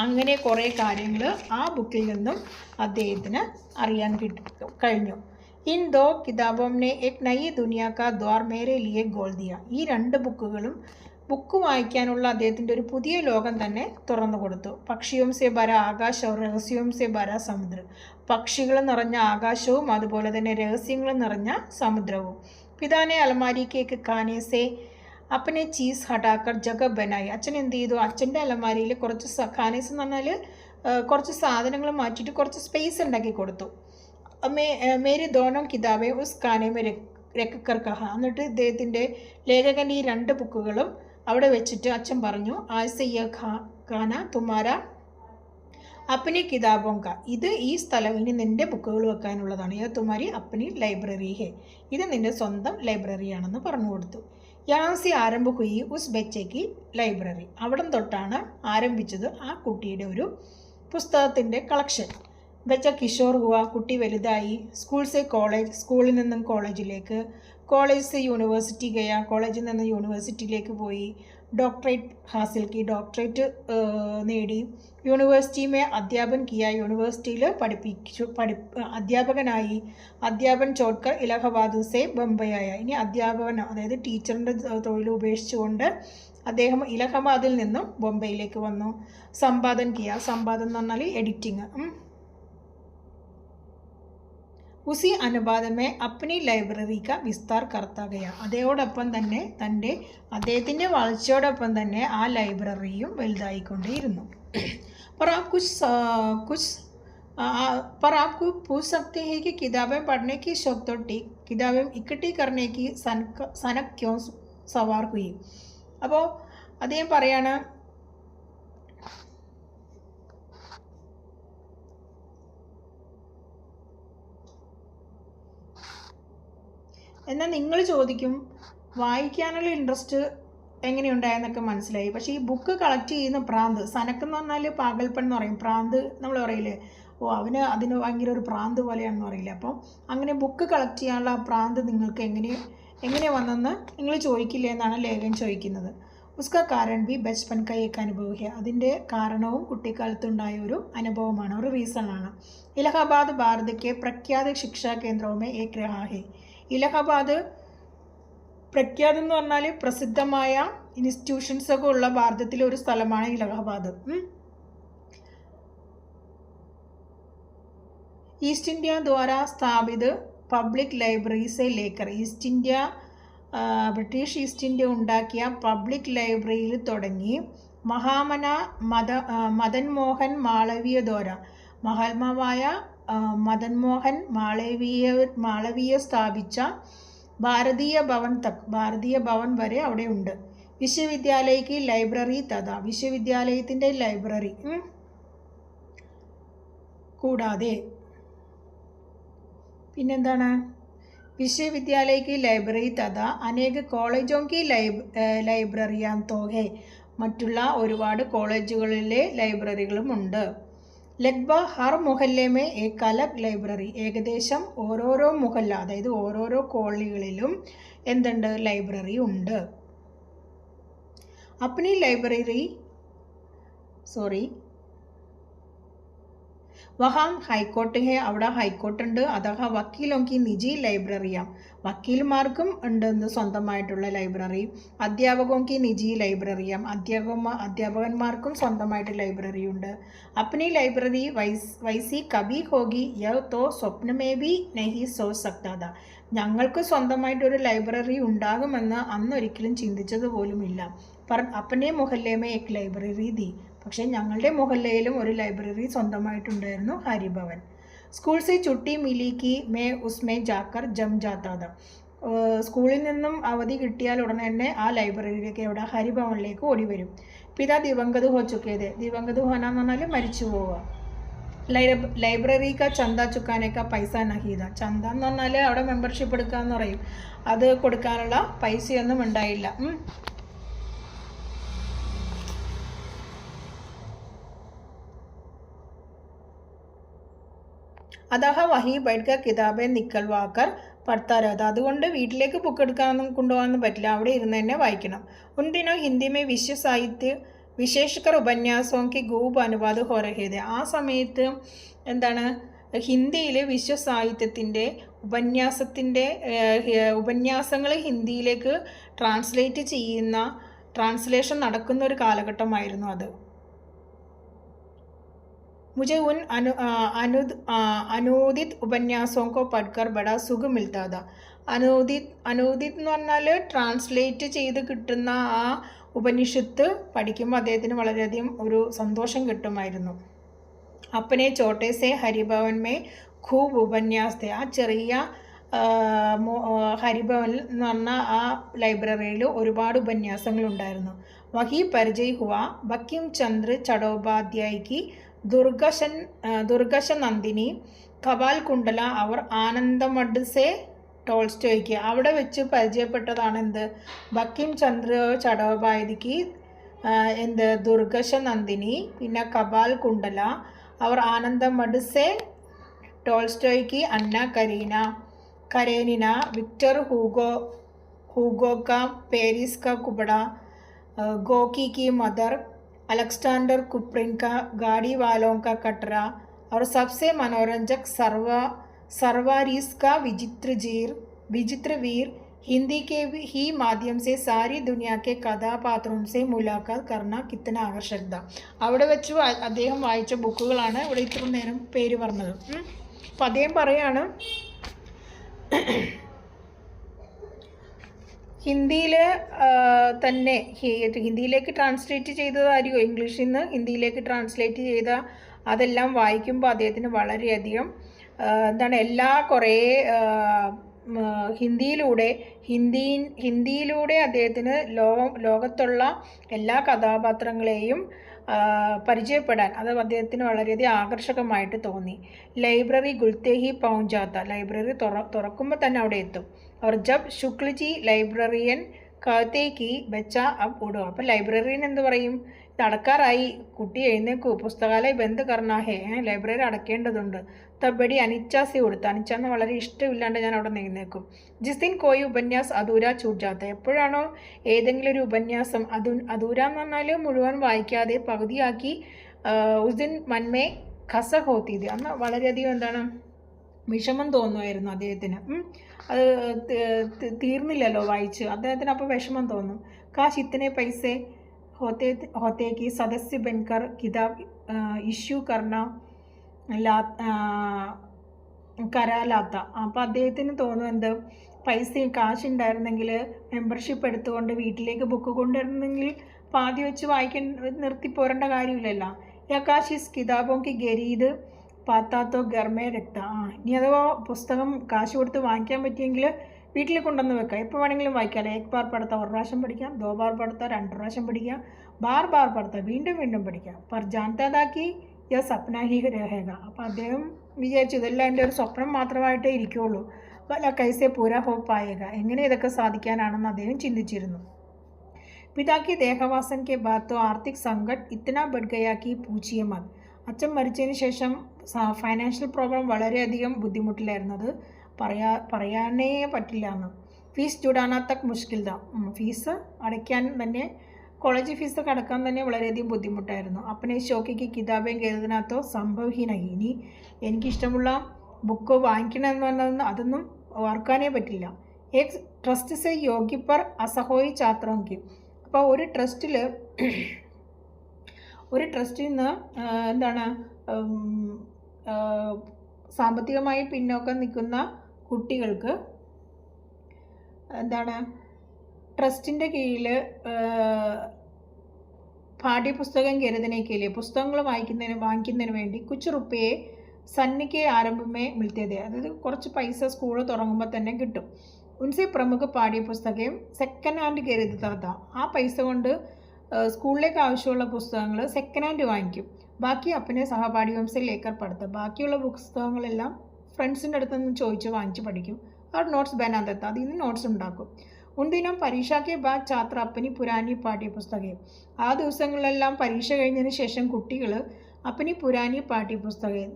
അങ്ങനെ കുറേ കാര്യങ്ങൾ ആ ബുക്കിൽ നിന്നും അദ്ദേഹത്തിന് അറിയാൻ കഴിഞ്ഞു. ഇൻ ദോ കിതാബോം നെ എക് നയി ദുനിയ കാ ദ്വാർ മേരെ ലിയെ ഗോൾ ദിയ. ഈ രണ്ട് ബുക്ക് വായിക്കാനുള്ള അദ്ദേഹത്തിൻ്റെ ഒരു പുതിയ ലോകം തന്നെ തുറന്നു കൊടുത്തു. പക്ഷിയും സെ ഭര ആകാശവും രഹസ്യവും സെ ഭര സമുദ്രം. പക്ഷികൾ നിറഞ്ഞ ആകാശവും അതുപോലെ തന്നെ രഹസ്യങ്ങൾ നിറഞ്ഞ സമുദ്രവും. പിതാനെ അലമാരി കേക്ക് ഖാനെ സെ അപ്പനെ ചീസ് ഹട്ടാക്കർ ജഗ ബനായി. അച്ഛൻ എന്ത് ചെയ്തു? അച്ഛൻ്റെ അലമാരിയിൽ കുറച്ച് ഖാനേസ് എന്ന് പറഞ്ഞാൽ കുറച്ച് സാധനങ്ങൾ മാറ്റിയിട്ട് കുറച്ച് സ്പേസ് ഉണ്ടാക്കി കൊടുത്തു. മേരി ദോനോ കിതാബെ ഉസ് ഖാനെ മേ രക്കർ കഹ. എന്നിട്ട് ഇദ്ദേഹത്തിൻ്റെ ലേഖകൻ്റെ ഈ രണ്ട് ബുക്കുകളും അവിടെ വെച്ചിട്ട് അച്ഛൻ പറഞ്ഞു, ആഴ്സ യ ഖാന തുമാര അപ്പനി കിതാബോം കാ. ഇത് ഈ സ്ഥലം ഇനി നിൻ്റെ ബുക്കുകൾ വെക്കാനുള്ളതാണ്. യ തുമാരി അപ്പനി ലൈബ്രറി ഹേ. ഇത് നിൻ്റെ സ്വന്തം ലൈബ്രറിയാണെന്ന് പറഞ്ഞു കൊടുത്തു. യാസി ആരംഭ ഹുയി ഉസ് ബച്ചയ്ക്ക് ലൈബ്രറി. അവിടം തൊട്ടാണ് ആരംഭിച്ചത് ആ കുട്ടിയുടെ ഒരു പുസ്തകത്തിൻ്റെ കളക്ഷൻ. ബച്ച കിഷോർ ഹുവ. കുട്ടി വലുതായി. സ്കൂൾ സെ കോളേജ്. സ്കൂളിൽ നിന്നും കോളേജിലേക്ക്. കോളേജ് സെ യൂണിവേഴ്സിറ്റി ഗയ. കോളേജിൽ നിന്ന് യൂണിവേഴ്സിറ്റിയിലേക്ക് പോയി. ഡോക്ടറേറ്റ് ഹാസിൽ കി. ഡോക്ടറേറ്റ് നേടി. University may അധ്യാപൻ Kia. യൂണിവേഴ്സിറ്റിയിൽ അധ്യാപകനായി. അധ്യാപൻ ചോട്ട്കർ ഇലഹബാദ് സെ ബംബൈയായ. ഇനി അധ്യാപകൻ അതായത് ടീച്ചറിൻ്റെ തൊഴിൽ ഉപേക്ഷിച്ചുകൊണ്ട് അദ്ദേഹം ഇലഹബാദിൽ നിന്നും ബോംബെയിലേക്ക് വന്നു. സമ്പാദൻ കിയ. സമ്പാദൻ എന്ന് പറഞ്ഞാൽ എഡിറ്റിങ്. ഉസി അനുപാതമേ അപ്പനി ലൈബ്രറി കാ വിസ്താർ കർത്താ ഗയ. അതോടൊപ്പം തന്നെ അദ്ദേഹത്തിൻ്റെ വളർച്ചയോടൊപ്പം തന്നെ ആ ലൈബ്രറിയും വലുതായിക്കൊണ്ടേയിരുന്നു. पर आपको पूछ सकते हैं कि किताबें पढ़ने की शौक तो ठीक, किताबें इकट्ठी करने की सनक क्यों सवार हुई. അപ്പോൾ അദ്ദേഹം പറയാണ്, എന്നാൽ നിങ്ങൾ ചോദിക്കും വായിക്കാനുള്ള ഇൻട്രസ്റ്റ് എങ്ങനെയുണ്ടായെന്നൊക്കെ മനസ്സിലായി. പക്ഷേ ഈ ബുക്ക് കളക്ട് ചെയ്യുന്ന പ്രാന്ത്, സനക്കെന്ന് പറഞ്ഞാൽ പാഗൽപ്പൻ എന്ന് പറയും. പ്രാന്ത് നമ്മൾ പറയില്ലേ, അവന് അതിന് ഭയങ്കര ഒരു പ്രാന്ത് പോലെയാണെന്ന് പറയില്ല. അപ്പം അങ്ങനെ ബുക്ക് കളക്ട് ചെയ്യാനുള്ള ആ പ്രാന്ത് നിങ്ങൾക്ക് എങ്ങനെ വന്നെന്ന് നിങ്ങൾ ചോദിക്കില്ല എന്നാണ് ലേഖൻ ചോദിക്കുന്നത്. ഉസ്ക കാരൺ ബി ബച്പൻ കാ ഏക് അനുഭവം ഹെ. അതിൻ്റെ കാരണവും കുട്ടിക്കാലത്തുണ്ടായ ഒരു അനുഭവമാണ്, ഒരു റീസണാണ്. ഇലഹാബാദ് ഭാരത് കെ പ്രഖ്യാത ശിക്ഷാ കേന്ദ്രവുമേ ഏക് രഹാ ഹെ. ഇലഹാബാദ് പ്രഖ്യാതം എന്ന് പറഞ്ഞാൽ പ്രസിദ്ധമായ ഇൻസ്റ്റിറ്റ്യൂഷൻസൊക്കെ ഉള്ള ഭാരതത്തിലെ ഒരു സ്ഥലമാണ് ഇലഹാബാദ്. ഈസ്റ്റ് ഇന്ത്യ ദ്വാര സ്ഥാപിത പബ്ലിക് ലൈബ്രറീസെ ലേക്കർ. ബ്രിട്ടീഷ് ഈസ്റ്റ് ഇന്ത്യ ഉണ്ടാക്കിയ പബ്ലിക് ലൈബ്രറിയിൽ തുടങ്ങി മഹാമന മദൻ മോഹൻ മാളവീയ ദ്വാര. മഹാത്മാവായ മദൻ മോഹൻ മാളവീയ സ്ഥാപിച്ച ഭാരതീയ ഭവൻ തക്. ഭാരതീയ ഭവൻ വരെ അവിടെ ഉണ്ട്. വിശ്വവിദ്യാലയക്ക് ലൈബ്രറി തഥാ. വിശ്വവിദ്യാലയത്തിൻ്റെ ലൈബ്രറി കൂടാതെ പിന്നെന്താണ്, വിശ്വവിദ്യാലയക്ക് ലൈബ്രറി തഥാ അനേക കോളേജോങ്കി ലൈബ്രറിയാൻ തോഹെ. മറ്റുള്ള ഒരുപാട് കോളേജുകളിലെ ലൈബ്രറികളും ഉണ്ട്. ലഗ്ബ ഹർ മുഹല്ലേമേ ഏക് അലഗ് ലൈബ്രറി. ഏകദേശം ഓരോരോ മുഹല്ല, അതായത് ഓരോരോ കോളനികളിലും എന്തുണ്ട്, ലൈബ്രറി ഉണ്ട്. അപ്പനി ലൈബ്രറി വഹാം ഹൈക്കോർട്ട് ഹേ. അവിടെ ഹൈക്കോർട്ടുണ്ട്. അഥവാ വക്കീലോങ്കി നിജി ലൈബ്രറിയാം. വക്കീൽമാർക്കും ഉണ്ട് സ്വന്തമായിട്ടുള്ള ലൈബ്രറി. അധ്യാപകോങ്കി നിജി ലൈബ്രറിയാം. അധ്യാപകന്മാർക്കും സ്വന്തമായിട്ട് ലൈബ്രറി ഉണ്ട്. അപ്പനി ലൈബ്രറി വൈസി കബി ഹോഗി യ തോ സ്വപ്നമേ ബി നഹി സോ സക്താ. ഞങ്ങൾക്ക് സ്വന്തമായിട്ടൊരു ലൈബ്രറി ഉണ്ടാകുമെന്ന് അന്നൊരിക്കലും ചിന്തിച്ചത് പോലുമില്ല. അപ്പനെ മുഹല്ലേമേ ഏക് ലൈബ്രറി ദി. പക്ഷേ ഞങ്ങളുടെ മുഹല്ലയിലും ഒരു ലൈബ്രറി സ്വന്തമായിട്ടുണ്ടായിരുന്നു, ഹരിഭവൻ. സ്കൂൾ സെ ചുട്ടി മിലിക്ക് മേ ഉസ്മേ ജാക്കർ ജം ജാത്താത. സ്കൂളിൽ നിന്നും അവധി കിട്ടിയാൽ ഉടനെ തന്നെ ആ ലൈബ്രറിയിലേക്ക് എവിടെ ഹരിഭവനിലേക്ക് ഓടി വരും. പിതാ ദിവംഗത് ഹോ ചുക്കേത്. ദിവംഗത് ഹോന എന്ന് പറഞ്ഞാൽ മരിച്ചു പോവുക. ലൈബ്രറി കാ ചന്ത ചുക്കാനേക്കാ പൈസ നഹീത. ചന്ത എന്ന് പറഞ്ഞാൽ അവിടെ മെമ്പർഷിപ്പ് എടുക്കാമെന്ന് പറയും. അത് കൊടുക്കാനുള്ള പൈസയൊന്നും ഉണ്ടായില്ല. അതാഹ വഹി ബൈഠ്ക കിതാബെ നിക്കൽവാക്കർ പഠിത്താരത്. അതുകൊണ്ട് വീട്ടിലേക്ക് ബുക്ക് എടുക്കാനൊന്നും കൊണ്ടുപോകാനൊന്നും പറ്റില്ല, അവിടെ ഇരുന്ന് തന്നെ വായിക്കണം. ഉൻ ദിനോ ഹിന്ദി മേ വിശേഷകർ ഉപന്യാസവും കി ഗൂബ് അനുവാദ് ഹോ രഹേ थे. ആ സമയത്ത് എന്താണ് ഹിന്ദിയിൽ വിശ്വസാഹിത്യത്തിൻ്റെ ഉപന്യാസങ്ങൾ ഹിന്ദിയിലേക്ക് ട്രാൻസ്ലേറ്റ് ചെയ്യുന്ന ട്രാൻസ്ലേഷൻ നടക്കുന്ന ഒരു കാലഘട്ടമായിരുന്നു അത്. मुझे उन अनूदित उपन्यासों को पढ़कर बड़ा सुख मिलता था. അനൂദിത് എന്ന് പറഞ്ഞാൽ ട്രാൻസ്ലേറ്റ് ചെയ്ത് കിട്ടുന്ന ആ ഉപനിഷത്ത് പഠിക്കുമ്പോൾ അദ്ദേഹത്തിന് വളരെയധികം ഒരു സന്തോഷം കിട്ടുമായിരുന്നു. അപ്പനെ ചോട്ടേസെ ഹരിഭവൻ മേ ഖൂബ് ഉപന്യാസത്തെ, ആ ചെറിയ ഹരിഭവൻ എന്ന് പറഞ്ഞ ആ ലൈബ്രറിയിൽ ഒരുപാട് ഉപന്യാസങ്ങളുണ്ടായിരുന്നു. വഹി പരിചയ് ഹുവ ബക്കിം ചന്ദ്ര ചടോപാധ്യായ്ക്ക് ദുർഗശ നന്ദിനി കപാൽ കുണ്ടല അവർ ആനന്ദമഠ് സെ ടോൾസ്റ്റോയ്ക്ക്. അവിടെ വെച്ച് പരിചയപ്പെട്ടതാണ് എന്ത്, ബക്കിം ചന്ദ്ര ചടോപാധ്യായ്ക്ക് എന്ത് ദുർഗശ നന്ദിനി, പിന്നെ കപാൽ കുണ്ടല, അവർ ആനന്ദമഠ് സെ ടോൾസ്റ്റോയ്ക്ക് അന്ന കരേനിന, വിക്ടർ ഹൂഗോ का पेरिस का कुबड़ा, गोकी की मदर, अलेक्जेंडर कुप्रिन का गाड़ी वालों का कटरा और सबसे मनोरंजक सरवारीस का विचित्र वीर, हिंदी के ही माध्यम से सारी दुनिया के കഥാപാത്രോं से मुलाकात करना कितना आकर्षक था. അവിടെ വെച്ച് അദ്ദേഹം വായിച്ച ബുക്കുകളാണ് ഇവിടെ ഇത്ര നേരം പേര് പറഞ്ഞത്. അപ്പം അദ്ദേഹം പറയാണ് ഹിന്ദിയിൽ തന്നെ ഹിന്ദിയിലേക്ക് ട്രാൻസ്ലേറ്റ് ചെയ്തതായിരിക്കും, ഇംഗ്ലീഷിൽ നിന്ന് ഹിന്ദിയിലേക്ക് ട്രാൻസ്ലേറ്റ് ചെയ്ത അതെല്ലാം വായിക്കുമ്പോൾ അദ്ദേഹത്തിന് വളരെയധികം കുറേ ഹിന്ദിയിലൂടെ അദ്ദേഹത്തിന് ലോകത്തുള്ള എല്ലാ കഥാപാത്രങ്ങളെയും പരിചയപ്പെടാൻ അത് അദ്ദേഹത്തിന് വളരെയധികം ആകർഷകമായിട്ട് തോന്നി. ലൈബ്രറി ഗുൽത്തെ ഹി പൗഞ്ചാത്ത, ലൈബ്രറി തുറക്കുമ്പോൾ തന്നെ അവിടെ എത്തും. और जब शुक्ल जी ലൈബ്രറിയൻ कहते कि बच्चा अब उड़ो, അപ്പോൾ ലൈബ്രറിയൻ എന്ത് പറയും, ഇത് അടക്കാറായി, കുട്ടി എഴുന്നേക്കൂ, പുസ്തകാലയ ബന്ദ് കർണാ ഹേ, ലൈബ്രറി അടക്കേണ്ടതുണ്ട്. തബടി അനിച്ചാസി കൊടുത്തു, അനിച്ചാന്ന് വളരെ ഇഷ്ടമില്ലാണ്ട് ഞാൻ അവിടെ എഴുന്നേക്കും. ജിസ് ദിൻ കോയി ഉപന്യാസ് അധൂര ചൂട്ട് ജാത്ത, എപ്പോഴാണോ ഏതെങ്കിലും ഒരു ഉപന്യാസം അധൂര എന്ന് പറഞ്ഞാൽ മുഴുവൻ വായിക്കാതെ പകുതിയാക്കി, ഉസ് ദിൻ മന്മേ ഖസ ഹോത്തി, അന്ന് വളരെയധികം വിഷമം തോന്നുമായിരുന്നു അദ്ദേഹത്തിന്. അത് തീർന്നില്ലല്ലോ വായിച്ച്, അദ്ദേഹത്തിന് അപ്പോൾ വിഷമം തോന്നും. കാശ് ഇത്തനെ പൈസേ ഹോത്തേക്ക് സദസ്യ ബൻകർ കിതാബ് ഇഷ്യൂ കർണ കരാലാത്ത. അപ്പോൾ അദ്ദേഹത്തിന് തോന്നും എന്ത്, കാശുണ്ടായിരുന്നെങ്കിൽ മെമ്പർഷിപ്പ് എടുത്തുകൊണ്ട് വീട്ടിലേക്ക് ബുക്ക് കൊണ്ടുവരുന്നെങ്കിൽ പാതി വെച്ച് നിർത്തിപ്പോരേണ്ട കാര്യമില്ലല്ലോ. യകാശിസ് കിതാബോക്ക് ഗരീദ് പാത്താത്തോ ഗർമേ രക്ത. ഇനി അഥവാ പുസ്തകം കാശ് കൊടുത്ത് വാങ്ങിക്കാൻ പറ്റിയെങ്കിൽ വീട്ടിൽ കൊണ്ടുവന്ന് വെക്കാം, എപ്പോൾ വേണമെങ്കിലും വായിക്കാം. ഏക് ബാർ പഠിത്താം, ഒരു പ്രാവശ്യം പഠിക്കാം, 2 ബാർ പഠിത്താം, 2 പ്രാവശ്യം പഠിക്കാം, ബാർ പഠിത്താം, വീണ്ടും പഠിക്കാം. പർ ജാൻതാതാക്കി യ സപ്ന ഹി രഹേഗ. അപ്പോൾ അദ്ദേഹം വിചാരിച്ചു ഇതെല്ലാം എൻ്റെ ഒരു സ്വപ്നം മാത്രമായിട്ടേ ഇരിക്കുകയുള്ളൂ. വല കൈസെ പൂര ഹോ പായേഗ, എങ്ങനെ ഇതൊക്കെ സാധിക്കാനാണെന്ന് അദ്ദേഹം ചിന്തിച്ചിരുന്നു. പിതാക്കി ദേഹവാസൻ കെ ബാദ് തോ ആർത്തിക് സങ്കട്ട് ഇത്തന ബഡ് ഗയാ കി പൂച്ചിയ മത്. അച്ഛൻ മരിച്ചതിന് ശേഷം ഫൈനാൻഷ്യൽ പ്രോബ്ലം വളരെയധികം ബുദ്ധിമുട്ടിലായിരുന്നത്, പറയാനേ പറ്റില്ല എന്ന്. ഫീസ് ജുഡാന തക് മുഷ്കിൽ താ, ഫീസ് അടയ്ക്കാൻ തന്നെ, കോളേജ് ഫീസൊക്കെ അടക്കാൻ തന്നെ വളരെയധികം ബുദ്ധിമുട്ടായിരുന്നു. അപ്പനെ ഷോക്കിക്ക് കിതാബേം കരുതിനകത്തോ സംഭവഹീനഹി, ഇനി എനിക്കിഷ്ടമുള്ള ബുക്ക് വാങ്ങിക്കണമെന്ന് പറഞ്ഞതൊന്നും അതൊന്നും ഓർക്കാനേ പറ്റില്ല. ഏക് ട്രസ്റ്റ് സെ യോഗി പർ അസഹോയി ഛാത്രോങ്കി. അപ്പോൾ ഒരു ട്രസ്റ്റിൽ നിന്ന് സാമ്പത്തികമായി പിന്നോക്കം നിൽക്കുന്ന കുട്ടികൾക്ക് ട്രസ്റ്റിൻ്റെ കീഴിൽ പാഠ്യപുസ്തകം കരുതനേക്കില്ലേ, പുസ്തകങ്ങൾ വാങ്ങിക്കുന്നതിന് വേണ്ടി കുച്ച് റുപ്പയെ സന്നിക്ക് ആരംഭമേ മിൽത്തേതേ, അതായത് കുറച്ച് പൈസ സ്കൂൾ തുടങ്ങുമ്പോൾ തന്നെ കിട്ടും. ഉൻസെ പ്രമുഖ പാഠ്യപുസ്തകം സെക്കൻഡ് ഹാൻഡ് കരുതാത്ത, ആ പൈസ കൊണ്ട് സ്കൂളിലേക്ക് ആവശ്യമുള്ള പുസ്തകങ്ങൾ സെക്കൻഡ് ഹാൻഡ് വാങ്ങിക്കും. ബാക്കി അപ്പനെ സഹപാഠിവംസെ ലേക്കർ പഠിത്തം, ബാക്കിയുള്ള പുസ്തകങ്ങളെല്ലാം ഫ്രണ്ട്സിൻ്റെ അടുത്ത് നിന്ന് ചോദിച്ച് വാങ്ങിച്ച് പഠിക്കും. അവർ നോട്ട്സ് ബനാതെത്ത, അതിൽ നിന്ന് നോട്ട്സ് ഉണ്ടാക്കും. ഉണ്ടിനം പരീക്ഷയ്ക്ക് ബാദ് ഛാത്ര അപ്പനി പുരാനി പാഠ്യപുസ്തകം, ആ ദിവസങ്ങളിലെല്ലാം പരീക്ഷ കഴിഞ്ഞതിന് ശേഷം കുട്ടികൾ അപ്പനി പുരാനി പാഠ്യപുസ്തകം,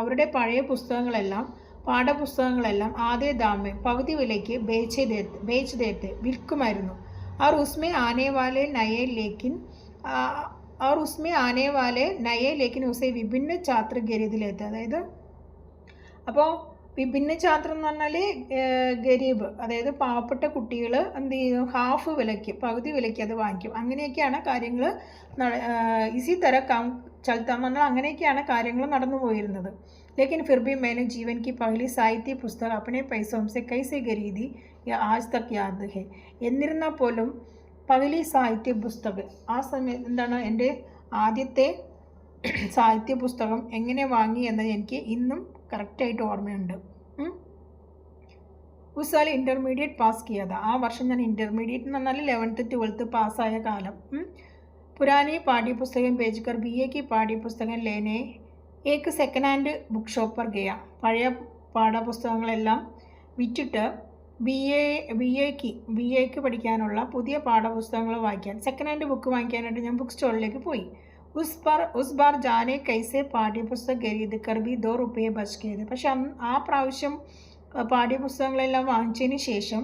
അവരുടെ പഴയ പുസ്തകങ്ങളെല്ലാം പാഠപുസ്തകങ്ങളെല്ലാം ആദ്യ ദാമേ പകുതി വിലയ്ക്ക് ബേച്ച് ദേത്തെ വിൽക്കുമായിരുന്നു. और उसमें आने वाले नए लेकिन और उसमें आने वाले नए लेकिन उसे विभिन्न छात्र गरीब लेते അതായത് അപ്പോൾ വിഭിന്ന ഛാത്ര എന്ന് പറഞ്ഞാൽ ഗരീബ്, അതായത് പാവപ്പെട്ട കുട്ടികൾ എന്ത് ചെയ്യും, ഹാഫ് വിലയ്ക്ക്, പകുതി വിലയ്ക്ക് അത് വാങ്ങിക്കും. അങ്ങനെയൊക്കെയാണ് കാര്യങ്ങൾ ഇസി തര കം ചലത്താന്ന് പറഞ്ഞാൽ അങ്ങനെയൊക്കെയാണ് കാര്യങ്ങൾ നടന്നു പോയിരുന്നത്. लेकिन फिर भी मैंने जीवन की पहली साहित्य पुस्तक अपने पैसों से कैसे खरीदी या आज तक याद है. എന്നിരുന്നാൽ പോലും പഹലി സാഹിത്യ പുസ്തകം, ആ സമയത്ത് എന്താണ് എൻ്റെ ആദ്യത്തെ സാഹിത്യ പുസ്തകം എങ്ങനെ വാങ്ങി എന്ന് എനിക്ക് ഇന്നും കറക്റ്റായിട്ട് ഓർമ്മയുണ്ട്. ഉസാൽ ഇൻ്റർമീഡിയറ്റ് പാസ് കിയാത, ആ വർഷം ഞാൻ ഇൻ്റർമീഡിയറ്റ് എന്ന് പറഞ്ഞാൽ 11th 12th പാസ്സായ കാലം. പുരാനി പാഠ്യപുസ്തകം ബേച്ച്കർ BA की പാഠ്യപുസ്തകം ലേനെ ഏക്ക് സെക്കൻഡ് ഹാൻഡ് ബുക്ക് ഷോപ്പ് पर गया. പഴയ പാഠപുസ്തകങ്ങളെല്ലാം വിറ്റിട്ട് ബി എക്ക് പഠിക്കാനുള്ള പുതിയ പാഠപുസ്തകങ്ങൾ വായിക്കാൻ, സെക്കൻഡ് ഹാൻഡ് ബുക്ക് വാങ്ങിക്കാനായിട്ട് ഞാൻ ബുക്ക് സ്റ്റോളിലേക്ക് പോയി. उस बार जाने कैसे പാഠ്യപുസ്തകം ഖരീദ് കർ ബി 2 रुपये बच गए. പക്ഷെ ആ പ്രാവശ്യം പാഠ്യപുസ്തകങ്ങളെല്ലാം വാങ്ങിച്ചതിന് ശേഷം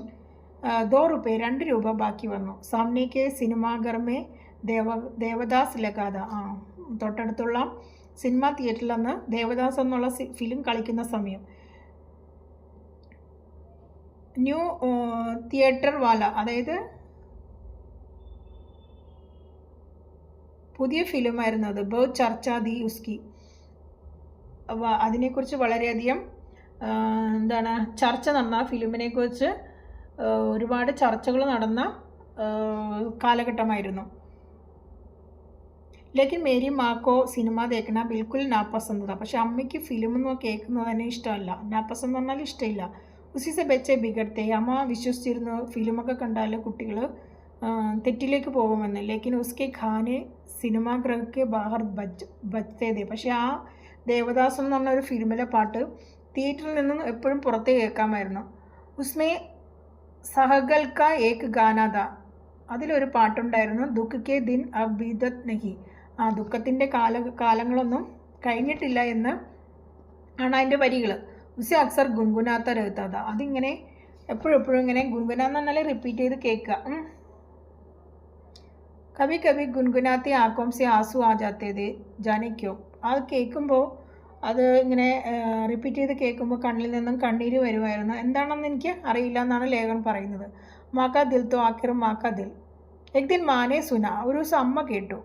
2 रुपये 2 രൂപ ബാക്കി വന്നു. സാമനേക്ക് സിനിമാഘർമേ ദേവദാസ് ലഗാത, തൊട്ടടുത്തുള്ള സിനിമ തിയേറ്ററിൽ നിന്ന് ദേവദാസ് എന്നുള്ള ഫിലിം കളിക്കുന്ന സമയം. ന്യൂ തിയേറ്റർ വാല, അതായത് പുതിയ ഫിലിമായിരുന്നു അത്. ബഹുത് ചർച്ച ദി ഉസ്കി, അതിനെക്കുറിച്ച് വളരെയധികം എന്താണ് ചർച്ച നടന്ന, ഫിലിമിനെക്കുറിച്ച് ഒരുപാട് ചർച്ചകൾ നടന്ന കാലഘട്ടമായിരുന്നു. ലേക്കിൻ മേരി മാക്കോ സിനിമ ദേഖന ബിൽക്കുൽ നാപ്പസന്ത, പക്ഷെ അമ്മയ്ക്ക് ഫിലിം എന്ന് കേൾക്കുന്നത് തന്നെ ഇഷ്ടമല്ല. നാപ്പസന്ത് പറഞ്ഞാൽ ഇഷ്ടമില്ല. ഉസിസെ ബെച്ചെ ബിഗഡത്തെ, അമ്മ വിശ്വസിച്ചിരുന്നു ഫിലിമൊക്കെ കണ്ടാൽ കുട്ടികൾ തെറ്റിലേക്ക് പോകുമെന്ന്. ലേക്കിൻ ഉസ്കെ ഖാനെ സിനിമാഗ്രഹക്ക് ബാഹർ ബച്ചതേ, പക്ഷേ ആ ദേവദാസ് എന്ന് പറഞ്ഞ ഒരു ഫിലിമിലെ പാട്ട് തിയേറ്ററിൽ നിന്നും എപ്പോഴും പുറത്തേ കേൾക്കാമായിരുന്നു. ഉസ്മേ സഹഗൽക്ക ഏക് ഗാനാദ, അതിലൊരു പാട്ടുണ്ടായിരുന്നു, ദുഃഖ് കെ ദിൻ അബ് ബീതത് നഹി, ആ ദുഃഖത്തിൻ്റെ കാലങ്ങളൊന്നും കഴിഞ്ഞിട്ടില്ല എന്ന് ആണ് അതിൻ്റെ വരികൾ. ഉസെ അക്സർ ഗുൻഗുനാത്ത രഹത്താത, അതിങ്ങനെ എപ്പോഴും ഇങ്ങനെ ഗുൻഗുനാന്ന് പറഞ്ഞാൽ റിപ്പീറ്റ് ചെയ്ത് കേൾക്കുക. കവി കവി ഗുൻഗുനാത്തി ആക്കോം സെ ആസു ആ ജാത്തേത് ജാനിക്കോ, അത് കേൾക്കുമ്പോൾ അത് ഇങ്ങനെ റിപ്പീറ്റ് ചെയ്ത് കേൾക്കുമ്പോൾ കണ്ണിൽ നിന്നും കണ്ണീര് വരുമായിരുന്നു. എന്താണെന്ന് എനിക്ക് അറിയില്ല എന്നാണ് ലേഖൻ പറയുന്നത്. മാക്കാ ദിൽ തോ ആഖിർ മാക്കാ ദിൽ, എക്ദിൻ മാനെ സുന, ഒരു ദിവസം അമ്മ കേട്ടു.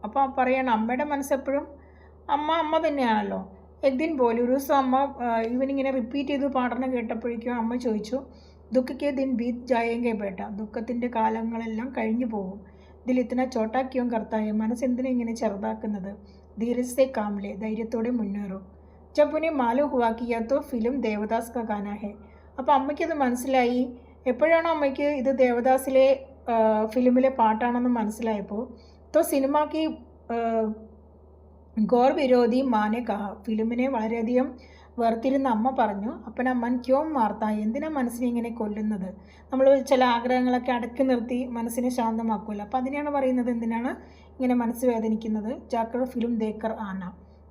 അപ്പോൾ പറയണം അമ്മയുടെ മനസ്സെപ്പോഴും അമ്മ തന്നെയാണല്ലോ. എക്ദിൻ പോലും ഒരു ദിവസം അമ്മ ഇവനിങ്ങനെ റിപ്പീറ്റ് ചെയ്ത് പാടണം കേട്ടപ്പോഴേക്കും അമ്മ ചോദിച്ചു, ദുഃഖിക്കെ ദിൻ ബീത് ജായേങ്കെ ബേട്ട, ദുഃഖത്തിൻ്റെ കാലങ്ങളെല്ലാം കഴിഞ്ഞു പോകും. ഇതിൽ ഇത്തന ചോട്ടാക്കിയും കർത്തായ, മനസ്സെന്തിനെ ഇങ്ങനെ ചെറുതാക്കുന്നത്. ധീരസെ കാംലെ, ധൈര്യത്തോടെ മുന്നേറും. ജബുനെ മാലു ഹുവാക്കിയാത്തോ ഫിലിം ദേവദാസ് കാ ഗാന ഹെ. അപ്പോൾ അമ്മയ്ക്കത് മനസ്സിലായി. എപ്പോഴാണോ അമ്മയ്ക്ക് ഇത് ദേവദാസിലെ ഫിലിമിലെ പാട്ടാണെന്ന് മനസ്സിലായപ്പോൾ തോ സിനിമാക്ക് ഗോർ വിരോധി മാനെ കഹ, ഫിലിമിനെ വളരെയധികം വെറുത്തിരുന്ന അമ്മ പറഞ്ഞു, അപ്പന മൻ ക്യോം മാർത്ത, എന്തിനാ മനസ്സിനെ ഇങ്ങനെ കൊല്ലുന്നത്. നമ്മൾ ചില ആഗ്രഹങ്ങളൊക്കെ അടക്കി നിർത്തി മനസ്സിനെ ശാന്തമാക്കുമല്ലോ, അപ്പോൾ അതിനെയാണ് പറയുന്നത് എന്തിനാണ് ഇങ്ങനെ മനസ്സ് വേദനിക്കുന്നത്. ജാക്കർ ഫിലിം ദേക്കർ ആന,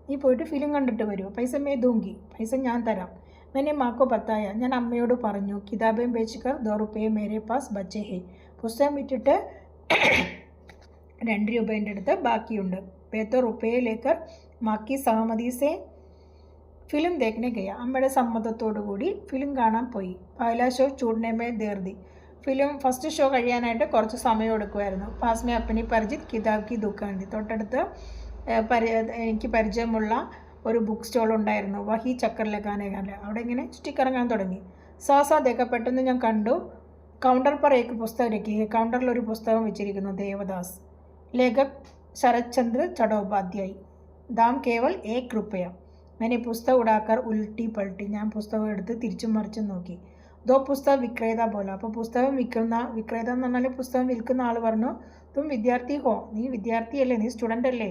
നീ പോയിട്ട് ഫിലിം കണ്ടിട്ട് വരൂ. പൈസ മേ ദൂങ്കി, പൈസ ഞാൻ തരാം. मैंने माँ को बताया, ഞാൻ അമ്മയോട് പറഞ്ഞു. കിതാബേം ബേച്ച്കർ 2 रुपये മേരെ പാസ് ബച്ചേ ഹേ, പുസ്തകം വിറ്റിട്ട് 2 രൂപേൻ്റെ അടുത്ത് ബാക്കിയുണ്ട്. 2 रुपये ലേക്കർ മാക്കി സഹമതി സേ ഫിലിം ദേഖനെ ഗയ, അമ്മയുടെ സമ്മതത്തോടു കൂടി ഫിലിം കാണാൻ പോയി. പഹല show ചൂടനെ may ദേർദി, film first show കഴിയാനായിട്ട് കുറച്ച് സമയം എടുക്കുമായിരുന്നു. പാസ് മേ അപ്പനി പരിചിത് കിതാബ് കി ദുക്കാണ്ടി, തൊട്ടടുത്ത് എനിക്ക് പരിചയമുള്ള ഒരു ബുക്ക് സ്റ്റോൾ ഉണ്ടായിരുന്നു. വഹി ചക്കർ ലഗാനേകാല, അവിടെ ഇങ്ങനെ ചുറ്റിക്കറങ്ങാൻ തുടങ്ങി. സാസാ ദേഖ, പെട്ടെന്ന് ഞാൻ കണ്ടു. കൗണ്ടർ पर एक പുസ്തകം രഖി, കൗണ്ടറിൽ ഒരു പുസ്തകം വെച്ചിരിക്കുന്നു. ദേവദാസ്, ലേഖക് ശരത് ചന്ദ്ര ചടോപാധ്യായ്, ദാം കേവൽ 1 रुपया. मैंने പുസ്തകം ഉടാക്കർ ഉൽട്ടി പൾട്ടി, ഞാൻ പുസ്തകം എടുത്ത് തിരിച്ചും മറിച്ചും നോക്കി. ദോ പുസ്തകം വിക്രേത പോലെ, അപ്പോൾ പുസ്തകം വിക്രേത എന്ന് പറഞ്ഞാൽ പുസ്തകം വിൽക്കുന്ന ആൾ പറഞ്ഞു, തും വിദ്യാർത്ഥി ഹോ, നീ വിദ്യാർത്ഥിയല്ലേ, നീ സ്റ്റുഡൻ്റ് അല്ലേ.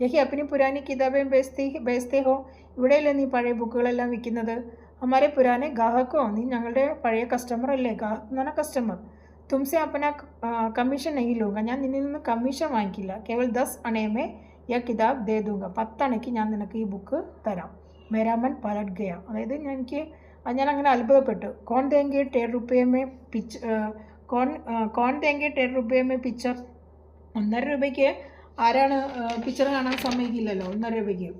യഹി അപ്പനി പുരാനി കിതാബേം ബേസ്തേ ഹോ, ഇവിടെയല്ലേ നീ പഴയ ബുക്കുകളെല്ലാം വിൽക്കുന്നത്. ഹമാരെ പുരാനെ ഗാഹക്കോ, നീ ഞങ്ങളുടെ പഴയ കസ്റ്റമർ അല്ലേ. ഗാഹക് എന്ന് പറഞ്ഞാൽ കസ്റ്റമർ. തുംസെ അപ്പന കമ്മീഷൻ നെഹി ലൂങ്ക, ഞാൻ നിന്നിൽ നിന്ന് കമ്മീഷൻ വാങ്ങിക്കില്ല. കേവൽ 10 അണേ മേ യ കിതാബ് ദേ ദൂങ്ക, 10 അണയ്ക്ക് ഞാൻ നിനക്ക് ഈ ബുക്ക് തരാം. മേരാമൻ പലട്ട് ഗയ, അതായത് ഞാൻ അങ്ങനെ അത്ഭുതപ്പെട്ടു. കോൺ ദേങ്കെ 1.5 रुपये മേ കോൺ ദേങ്കെ 1.5 रुपये മേ പിക്ചർ, 1.5 രൂപയ്ക്ക് ആരാണ് പിക്ചർ കാണാൻ സമ്മതിക്കില്ലല്ലോ 1.5 രൂപയ്ക്ക്.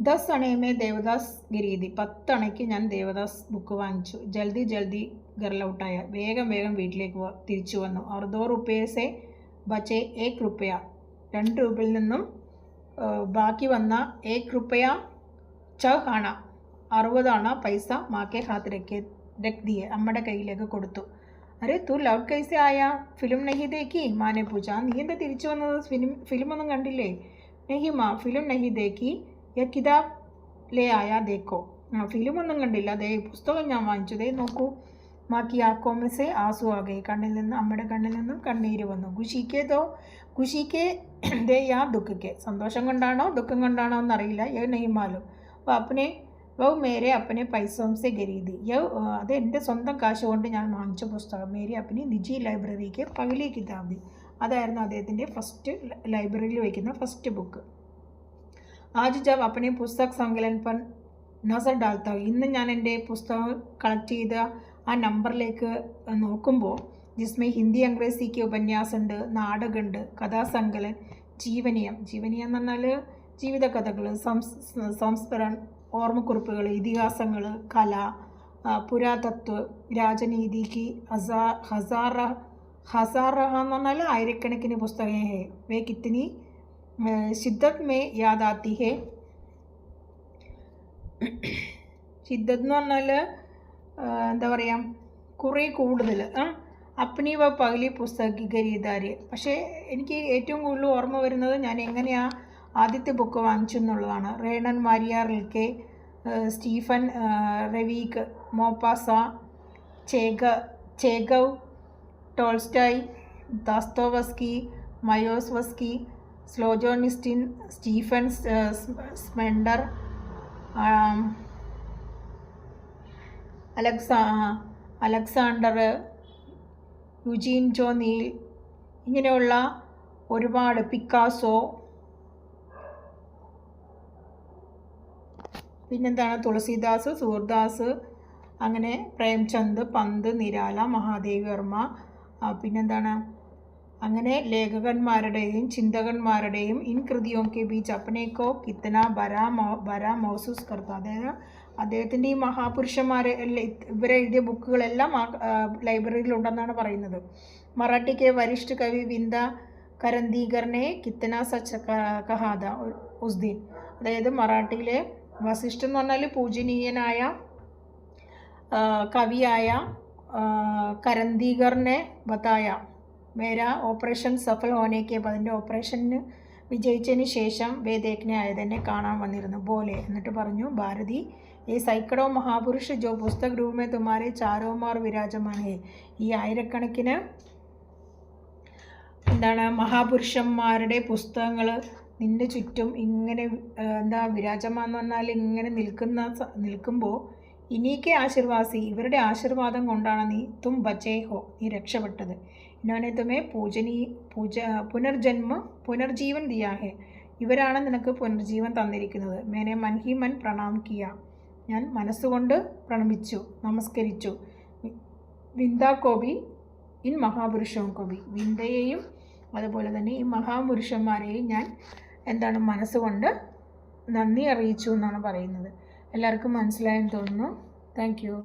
ദസ് അണയമേ ദേവദാസ് ഗിരീതി. 10 അണയ്ക്ക് ഞാൻ ദേവദാസ് ബുക്ക് വാങ്ങിച്ചു. ജൽദി ജൽദി ഗർലൗട്ടായ. വേഗം വേഗം വീട്ടിലേക്ക് തിരിച്ചു വന്നു. और 2 रुपये से बचे 1 रुपया. 2 രൂപയിൽ നിന്നും ബാക്കി വന്ന 1 रुपया 6 आना 60 आना പൈസ മാക്കെ ഹാത്ത് രഖ് ദിയെ. അമ്മയുടെ കയ്യിലേക്ക് കൊടുത്തു. അരെ തൂ ലൗട്ട് കൈസെ ആയ? ഫിലിം നഹി ദേഖി? മാനെ പൂച്ച. നീ എന്താ തിരിച്ചു വന്നത്? ഫിലിം ഒന്നും കണ്ടില്ലേ? നഹി മാ ഫിലിം നഹി ദേഖി. കിതാബ് ലേ ആയാ ദേക്കോ. ഫിലിമൊന്നും കണ്ടില്ല, ദേ പുസ്തകം ഞാൻ വാങ്ങിച്ചു, ദേ നോക്കൂ. മാക്കി ആക്കോമസെ ആസു ആകെ. അമ്മയുടെ കണ്ണിൽ നിന്നും കണ്ണീര് വന്നു. ഖുഷിക്ക് ദേ യാ ദുഃഖിക്ക്. സന്തോഷം കൊണ്ടാണോ ദുഃഖം കൊണ്ടാണോ എന്നറിയില്ല. യവ് നെയ് മാലൂം. വൗ മേരെ അപ്പനെ പൈസോംസെ ഖരീദി. അത് എൻ്റെ സ്വന്തം കാശ് കൊണ്ട് ഞാൻ വാങ്ങിച്ച പുസ്തകം. മേരി അപ്പനി നിജി ലൈബ്രറിക്ക് പകലി കിതാബ്. അതായിരുന്നു അദ്ദേഹത്തിൻ്റെ ഫസ്റ്റ് ലൈബ്രറിയിൽ വയ്ക്കുന്ന ഫസ്റ്റ് ബുക്ക്. ആജ് ജബ് അപ്പനെ പുസ്തക് സങ്കലൻ പർ നസർ ഡാൽത്ത. ഇന്ന് ഞാൻ എൻ്റെ പുസ്തകം കളക്ട് ചെയ്ത ആ നമ്പറിലേക്ക് നോക്കുമ്പോൾ ജിസ്മേ ഹിന്ദി അംഗ്രേസിക്ക് ഉപന്യാസമുണ്ട്, നാടകമുണ്ട്, കഥാസങ്കലൻ, ജീവനീയം. ജീവനീയം എന്ന് പറഞ്ഞാൽ ജീവിത കഥകൾ, സംസ്മരൺ, ഓർമ്മക്കുറിപ്പുകൾ, ഇതിഹാസങ്ങൾ, കല, പുരാതത്വ, രാജനീതിക്ക് ഹസാറഹ എന്ന് പറഞ്ഞാൽ ആയിരക്കണക്കിന് പുസ്തകം ഹേ. വേ കിത്തനി ശിദ്ദത്ത് മേ യാദ് ആത്തി ഹേ. ശിദ്ദത്ത് എന്ന് പറഞ്ഞാൽ എന്താ പറയുക, കുറേ കൂടുതൽ. അപ്പനി വ പകലി പുസ്തകി ഖരീദാരി. പക്ഷേ എനിക്ക് ഏറ്റവും കൂടുതൽ ഓർമ്മ വരുന്നത് ഞാൻ എങ്ങനെയാണ് ആദ്യത്തെ ബുക്ക് വാങ്ങിച്ചു എന്നുള്ളതാണ്. Rainer Maria Rilke, Stefan Zweig, Maupassant, Chekhov, Tolstoy, Dostoevsky, Mayakovsky, Solzhenitsyn, Stephen Spender, Alexander, Eugene O'Neill, ഇങ്ങനെയുള്ള ഒരുപാട്, പിക്കാസോ, പിന്നെന്താണ് തുളസീദാസ്, സൂർദാസ്, അങ്ങനെ പ്രേംചന്ദ്, പന്ത്, നിരാല, മഹാദേവി വർമ്മ, പിന്നെന്താണ് അങ്ങനെ ലേഖകന്മാരുടെയും ചിന്തകന്മാരുടെയും ഇൻ കൃതിയോ കെ ബീച്ച് അപ്പനേക്കോ കിത്തന ബരാ മൗസൂസ് കർത്ത. അതായത് അദ്ദേഹത്തിൻ്റെ ഈ മഹാപുരുഷന്മാരെ ഇവരെ എഴുതിയ ബുക്കുകളെല്ലാം ആ ലൈബ്രറിയിലുണ്ടെന്നാണ് പറയുന്നത്. മറാഠിക്ക് വരിഷ്ഠ കവി വിന്ദ കരന്ദീകറിനെ കിത്തന സച്ച് കഹാദ ഉസ്ദീൻ. അതായത് മറാഠിയിലെ വസിഷ്ഠൻ എന്ന് പറഞ്ഞാൽ പൂജനീയനായ കവിയായ കരന്ദീകറിനെ ബതായ മേര ഓപ്പറേഷൻ സഫൽ ഹോനേക്ക്. അപ്പോൾ അതിൻ്റെ ഓപ്പറേഷന് വിജയിച്ചതിന് ശേഷം വേദേക്കിനെ ആയതെന്നെ കാണാൻ വന്നിരുന്നു ബോലെ. എന്നിട്ട് പറഞ്ഞു, ഭാരതി ഈ സൈക്കടോ മഹാപുരുഷ ജോ പുസ്തക് രൂപമേ തുമാരെ ചാരോമാർ വിരാജമാനേ. ഈ ആയിരക്കണക്കിന് എന്താണ് മഹാപുരുഷന്മാരുടെ പുസ്തകങ്ങൾ നിൻ്റെ ചുറ്റും ഇങ്ങനെ എന്താ വിരാജമാന്ന് പറഞ്ഞാൽ ഇങ്ങനെ നിൽക്കുമ്പോൾ ഇനീക്കെ ആശീർവാസി, ഇവരുടെ ആശീർവാദം കൊണ്ടാണ് തും ബച്ചേ ഹോ, നീ രക്ഷപ്പെട്ടത്. ഇന്നോനെ തുമേ പുനർജീവൻ ദിയാ ഹെ, ഇവരാണ് നിനക്ക് പുനർജീവൻ തന്നിരിക്കുന്നത്. മേനെ മൻഹി മൻ പ്രണാം കിയ, ഞാൻ മനസ്സുകൊണ്ട് പ്രണമിച്ചു, നമസ്കരിച്ചു. വിന്ദാ കോബി ഇൻ മഹാപുരുഷവും കോബി, വിന്ദയെയും അതുപോലെ തന്നെ ഈ മഹാപുരുഷന്മാരെയും ഞാൻ എന്താണ് മനസ്സുകൊണ്ട് നന്ദി അറിയിച്ചു എന്നാണ് പറയുന്നത്. എല്ലാവർക്കും മനസ്സിലായെന്ന് തോന്നുന്നു. Thank you.